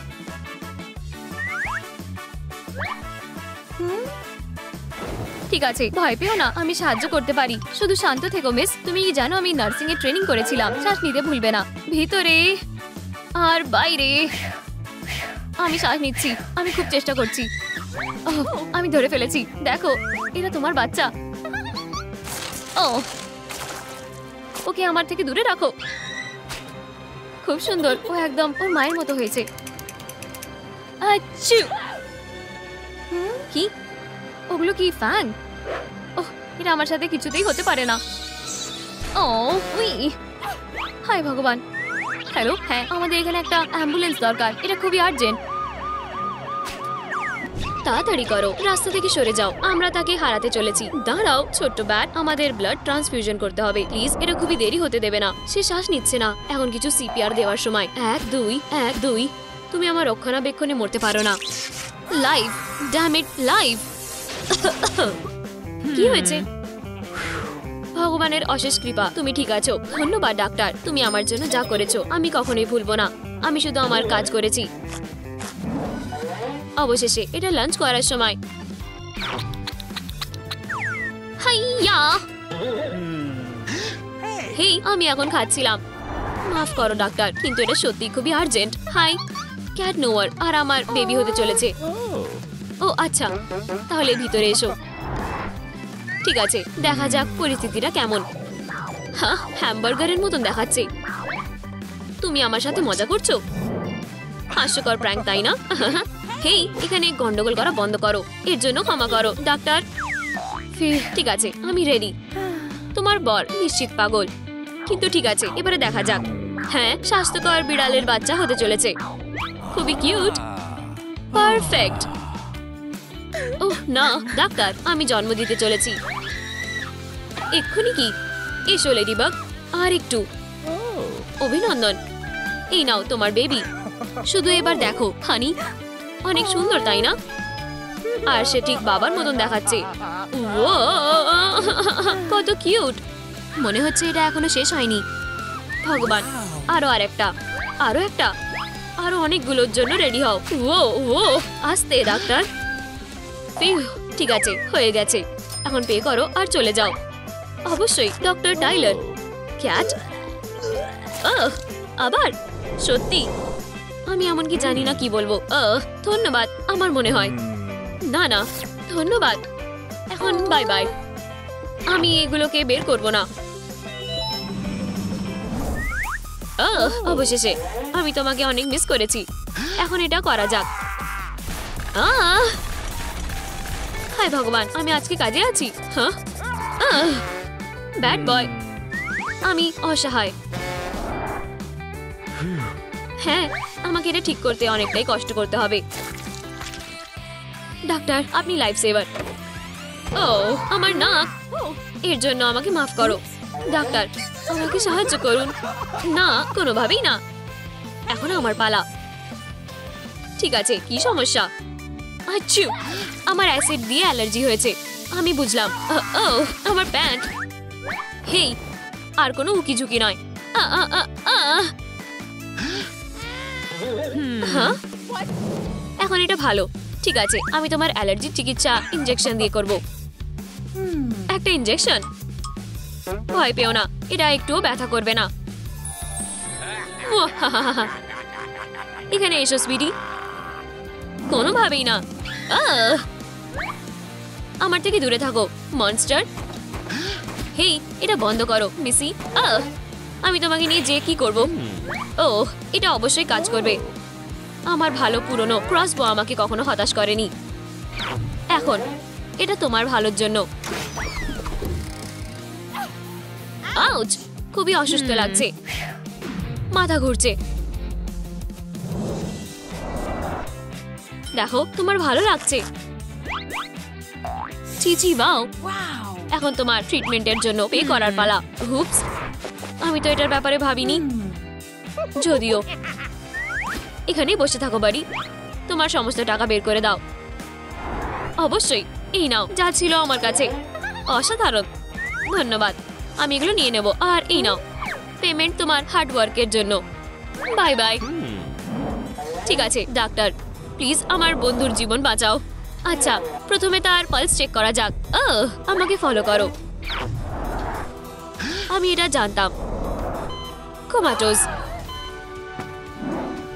ঠিক আছে, ভয় পেও না, আমি সাহায্য করতে পারি। শুধু শান্ত থেকো মিস। তুমি কি জানো আমি নার্সিং এর ট্রেনিং করেছিলাম। শ্বাস নিতে ভুলবে না। ভিতরে আর বাইরে। আমি শ্বাস নিচ্ছি। আমি খুব চেষ্টা করছি। আমি ধরে ফেলেছি। দেখো, এটা তোমার বাচ্চা। ওকে আমার থেকে দূরে রাখো। খুব সুন্দর। ও একদম ওর মায়ের মতো হয়েছে। আচ্ছু! কি? ওগুলো কি ফ্যান? এটা আমার সাথে কিছুতেই হতে পারে না। হায় ভগবান। হ্যালো, হ্যাঁ, আমাদের এখানে একটা অ্যাম্বুলেন্স দরকার। এটা খুবই আর্জেন্ট। তাড়াতাড়ি করো, রাস্তা থেকে সরে যাও। আমরা তাকে হারাতে চলেছি। দাঁড়াও ছোট্ট ব্যাট, আমাদের ব্লাড ট্রান্সফিউশন করতে হবে প্লিজ। এটা খুবই দেরি হতে দেবে না। সে শ্বাস নিচ্ছে না। এখন কিছু সিপিআর দেওয়ার সময়। 1 2 1 2। তুমি আমার রক্ষণাবেক্ষণে মরতে পারো না। Live, damn it, live. কি হয়েছে? ভগবানের অশেষ কৃপা, তুমি ঠিক আছো। ধন্যবাদ ডাক্তার, তুমি আমার জন্য যা করেছো আমি কখনোই ভুলবো না। আমি শুধু আমার কাজ করেছি। অবশেষে এটা লাঞ্চ করার সময়। হাইয়া! হেই, আমি এখন খাচ্ছিলাম। মাফ করো ডাক্তার, কিন্তু এটা সত্যি খুবই আর্জেন্ট। হাই, ক্যাট নোয়ার আর আমার বেবি হতে চলেছে। ও আচ্ছা, তাহলে ভিতরে এসো। ঠিক আছে, দেখা যাক পরিস্থিতিটা কেমন। হ্যাঁ, হ্যামবার্গারের মতন দেখাচ্ছে। তুমি আমার সাথে মজা করছো? হাস্যকর প্র্যাঙ্ক, তাই না? হেই, এখানে গন্ডগোল করা বন্ধ করো। এর জন্য ক্ষমা করো ডাক্তার। ঠিক আছে, আমি রেডি। তোমার বর নিশ্চিত পাগল, কিন্তু ঠিক আছে, এবারে দেখা যাক। হ্যাঁ, স্বাস্থ্যকর বিড়ালের বাচ্চা হতে চলেছে। খুবই কিউট। পারফেক্ট। ওহ না ডাক্তার, আমি জন্ম দিতে চলেছি। এক্ষুনি কি? এসো লেডিবাগ। আর একটু। অভিনন্দন, এই নাও তোমার বেবি। শুধু এবার দেখো হানি, অনেক সুন্দর তাই না? আর সে ঠিক বাবার মতন দেখাচ্ছে। ও কত কিউট। মনে হচ্ছে এটা এখনো শেষ হয়নি। ভগবান, আরো আরেকটা, আরো একটা, আরো অনেকগুলোর জন্য রেডি হও। ও ও আস্তে ডাক্তার। ফিউ, ঠিক আছে, হয়ে গেছে। এখন পে করো আর চলে যাও। অবশ্যই ডক্টর টাইলার। ক্যাট, আবার সত্যি আমি এমনকি জানি না কি বলবো। ধন্যবাদ আমার মনে হয়। না না ধন্যবাদ, এখন বাই বাই। আমি এগুলোকে বের করব না। অবশেষে আমি তোমাকে অনেক মিস করেছি। এখন এটা করা যাক। হায় ভগবান, আমি আজকে কাজে আছি। হ্যাঁ, ব্যাড বয়। আমি অসহায়। হ্যাঁ, আমাকে এটা ঠিক করতে অনেকটাই কষ্ট করতে হবে। ডাক্তার, আপনি লাইফ সেভার। ও আমার নাক, এর জন্য আমাকে মাফ করো। ডাক্তার, আমাকে সাহায্য করুন। না, কোনোভাবেই না। এখন আমার পালা। ঠিক আছে, কি সমস্যা? আচ্ছা, আমার অ্যাসিড দিয়ে অ্যালার্জি হয়েছে। আমি বুঝলাম। ও আমার প্যান্ট। হেই, আর কোনো উকি ঝুঁকি নয়। হ্যাঁ, এখন এটা ভালো। ঠিক আছে, আমি তোমার অ্যালার্জির চিকিৎসা ইনজেকশন দিয়ে করব। একটা ইনজেকশন? ভয় পেও না, এটা একটুও ব্যথা করবে না। এখানে এসো সুইটি। কোনোভাবেই না। আমার থেকে দূরে থাকো মনস্টার। হেই, এটা বন্ধ করো মিসি। আমি তোমাকে নিয়ে যে কি করব? ও, এটা অবশ্যই কাজ করবে। আমার ভালো পুরনো ক্রসবো আমাকে কখনো হতাশ করেনি। এখন এটা তোমার ভালোর জন্য। আউচ, খুবই অসুস্থ লাগছে, মাথা ঘুরছে। দেখো, তোমার ভালো লাগছে। চিচি বাও। এখন তোমার ট্রিটমেন্টের জন্য পে করার পালা। হুপস, আমি তো এটার ব্যাপারে ভাবিনি। যদিও এখানেই বসে থাকো বাড়ি, তোমার সমস্ত টাকা বের করে দাও। অবশ্যই, এই নাও যা ছিল আমার কাছে। অসাধারণ, ধন্যবাদ। আমি এগুলো নিয়ে নেব। আর এই নাও পেমেন্ট তোমার হার্ড ওয়ার্কের জন্য। Bye bye. ঠিক আছে ডাক্তার, প্লিজ আমার বন্ধুর জীবন বাঁচাও। আচ্ছা, প্রথমে তার পালস চেক করা যাক। আমাকে ফলো করো। আমি এটা জানতাম। কোমাটোজ।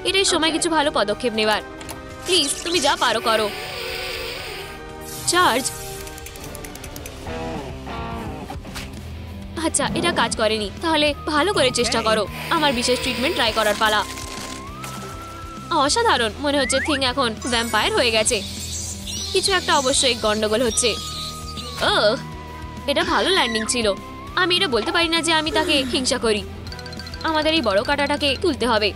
এটাই সময় কিছু ভালো পদক্ষেপ নেবার। প্লিজ তুমি যা পারো করো। চার্জ। আচ্ছা, এটা কাজ করেনি। তাহলে ভালো করে চেষ্টা করো। আমার বিশেষ ট্রিটমেন্ট ট্রাই করার পালা। অসাধারণ, মনে হচ্ছে থিং এখন ভ্যাম্পায়ার হয়ে গেছে। কিছু একটা অবশ্যই গন্ডগোল হচ্ছে। এটা ভালো ল্যান্ডিং ছিল। আমি এটা বলতে পারি না যে আমি তাকে হিংসা করি। আমাদের এই বড় কাঁটাটাকে তুলতে হবে।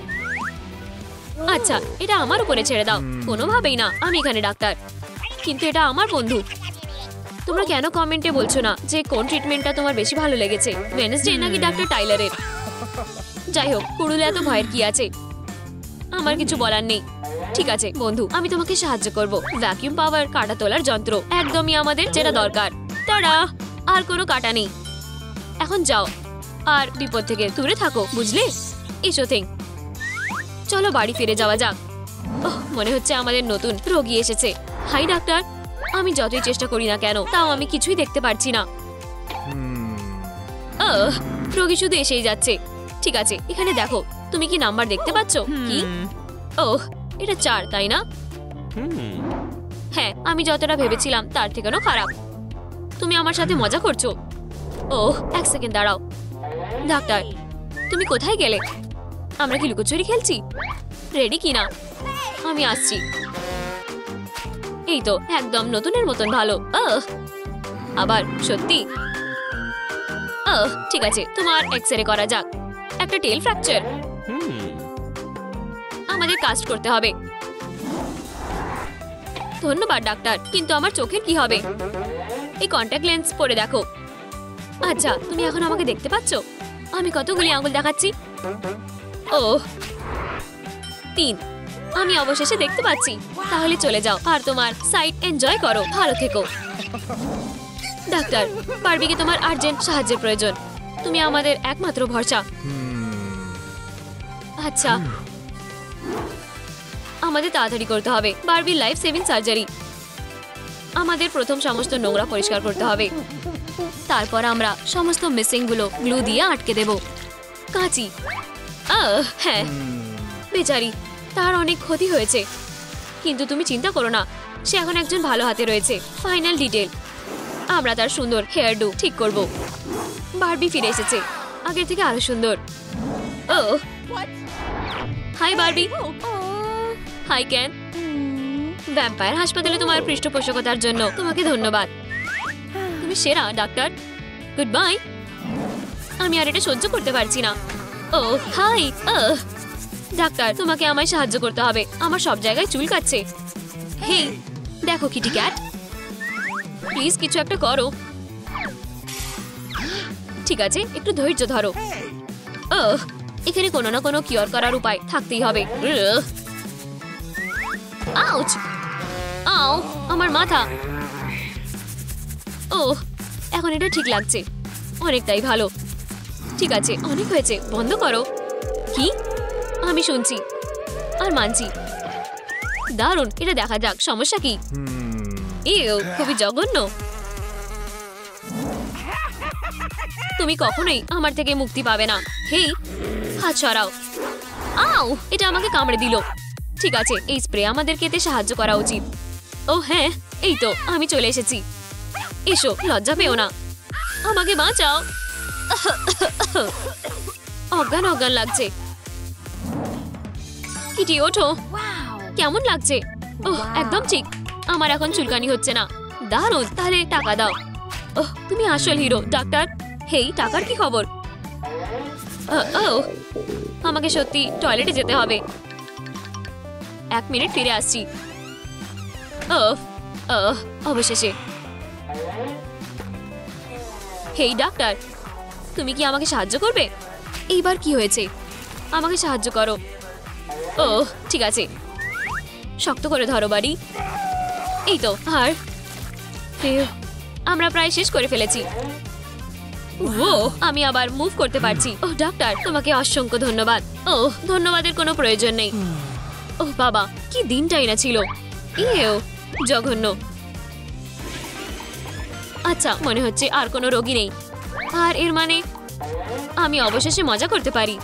আচ্ছা, এটা আমার উপরে ছেড়ে দাও। কোনোভাবেই না, আমি এখানে ডাক্তার, কিন্তু এটা আমার বন্ধু। তোমরা কেন কমেন্টে বলছো না যে কোন ট্রিটমেন্টটা তোমার বেশি ভালো লেগেছে, ওয়েডনেসডে নাকি ডাক্তার টাইলারের? যাই হোক, কুড়ুলে এত ভয়ের কি আছে? আমার কিছু বলার নেই। ঠিক আছে বন্ধু, আমি তোমাকে সাহায্য করব। ভ্যাকিউম পাওয়ার কাটা তোলার যন্ত্র একদমই আমাদের যেটা দরকার। তারা আর কোনো কাটা নেই। এখন যাও আর বিপদ থেকে দূরে থাকো, বুঝলে? এসো থিং, চলো বাড়ি ফিরে যাওয়া যাক। মনে হচ্ছে আমাদের নতুন রোগী এসেছে। হাই ডাক্তার, আমি যতই চেষ্টা করি না কেন তাও আমি কিছুই দেখতে পারছি না। রোগী শুধু এসেই যাচ্ছে। ঠিক আছে, এখানে দেখো, তুমি কি নাম্বার দেখতে পাচ্ছ? কি? ওহ, এটা 4, তাই না? হ্যাঁ, আমি যতটা ভেবেছিলাম তার থেকেও খারাপ। তুমি আমার সাথে মজা করছো? ওহ, এক সেকেন্ড দাঁড়াও। ডাক্তার, তুমি কোথায় গেলে? আমরা কি লুকোচুরি খেলছি? রেডি কিনা? আমি আসছি। এই তো একদম নতুনের মতন ভালো। আবার সত্যি? ঠিক আছে, তোমার এক্সরে করা যাক। একটা টেল ফ্র্যাকচার। আমাদের কাস্ট করতে হবে। ধন্যবাদ ডাক্তার, কিন্তু আমার চোখের কি হবে? এই কন্টাক্ট লেন্স পরে দেখো। আচ্ছা, তুমি এখন আমাকে দেখতে পাচ্ছ? আমি কতগুলি আঙুল দেখাচ্ছি? ও 3। আমি অবশেষে দেখতে পাচ্ছি। তাহলে চলে যাও আর তোমার সাইট এনজয় করো। ভালো থেকো। ডাক্তার, বারবিকে তোমার আর্জেন্ট সাহায্যের প্রয়োজন। তুমি আমাদের একমাত্র ভরসা। আচ্ছা, আমাদের তাড়াতাড়ি করতে হবে। Barbie life saving surgery. আমাদের প্রথম সমস্ত নোংরা পরিষ্কার করতে হবে। তারপর আমরা সমস্ত মিসিং গুলো গ্লু দিয়ে আটকে দেব। কাঁচি। হ্যাঁ, বেচারি, তার অনেক ক্ষতি হয়েছে। কিন্তু তুমি চিন্তা করো না, সে এখন একজন ভালো হাতে রয়েছে। ফাইনাল ডিটেল, আমরা তার সুন্দর হেয়ার ডু ঠিক করব। বারবি ফিরে এসেছে, আগের থেকে আরো সুন্দর। Oh hi Barbie. Hi Ken. Vampire হাসপাতালে তোমার পৃষ্ঠপোষকতার জন্য তোমাকে ধন্যবাদ। তুমি সেরা ডাক্তার। Good bye. আমি আর এটা সহ্য করতে পারছি না। ও হাই। ডাক্তার, তোমাকে আমায় সাহায্য করতে হবে। আমার সব জায়গায় চুলকাচ্ছে। হেই দেখো কিটি ক্যাট, প্লিজ কিছু একটা করো। ঠিক আছে, একটু ধৈর্য ধরো। এখানে কোনো না কোনো কিওর করার উপায় থাকতেই হবে। আউচ! আও, আমার মাথা। ও এখন এটা ঠিক লাগছে, অনেকটাই ভালো। ঠিক আছে, অনেক হয়েছে, বন্ধ করো। কি? আমি শুনছি আর মানছি। দারুণ, এটা দেখা যাক সমস্যা কি। এও খুবই জঘন্য। তুমি কখনোই আমার থেকে মুক্তি পাবে না। হেই, হাত সরাও। আও, এটা আমাকে কামড়ে দিল। ঠিক আছে, এই স্প্রে আমাদেরকে এতে সাহায্য করা উচিত। ও হ্যাঁ, এই তো আমি চলে এসেছি। এসো, লজ্জা পেও না। আমাকে বাঁচাও। অজ্ঞান অজ্ঞান লাগছে। কিটি ওঠো। কেমন লাগছে? ওহ, একদম ঠিক। আমার এখন চুলকানি হচ্ছে না। দারুণ, তাহলে টাকা দাও। ওহ, তুমি আসল হিরো ডাক্তার। হেই, টাকার কি খবর? আমাকে সত্যি টয়লেটে যেতে হবে। 1 মিনিট, ফিরে আসছি। অবশেষে। হেই ডাক্তার, তুমি কি আমাকে সাহায্য করবে? এইবার কি হয়েছে? আমাকে সাহায্য করো। ও ঠিক আছে, শক্ত করে ধরো বাড়ি। এই তো। আর আমরা প্রায় শেষ করে ফেলেছি। ও আমি আবার মুভ করতে পারছি। ও ডাক্তার, তোমাকে অসংখ্য ধন্যবাদ। ও ধন্যবাদের কোনো প্রয়োজন নেই। ও বাবা, কি দিনটাই না ছিল। ইয়েও জঘন্য। আচ্ছা, মনে হচ্ছে আর কোনো রোগী নেই। আর এর মানে আমি অবশেষে মজা করতে পারি।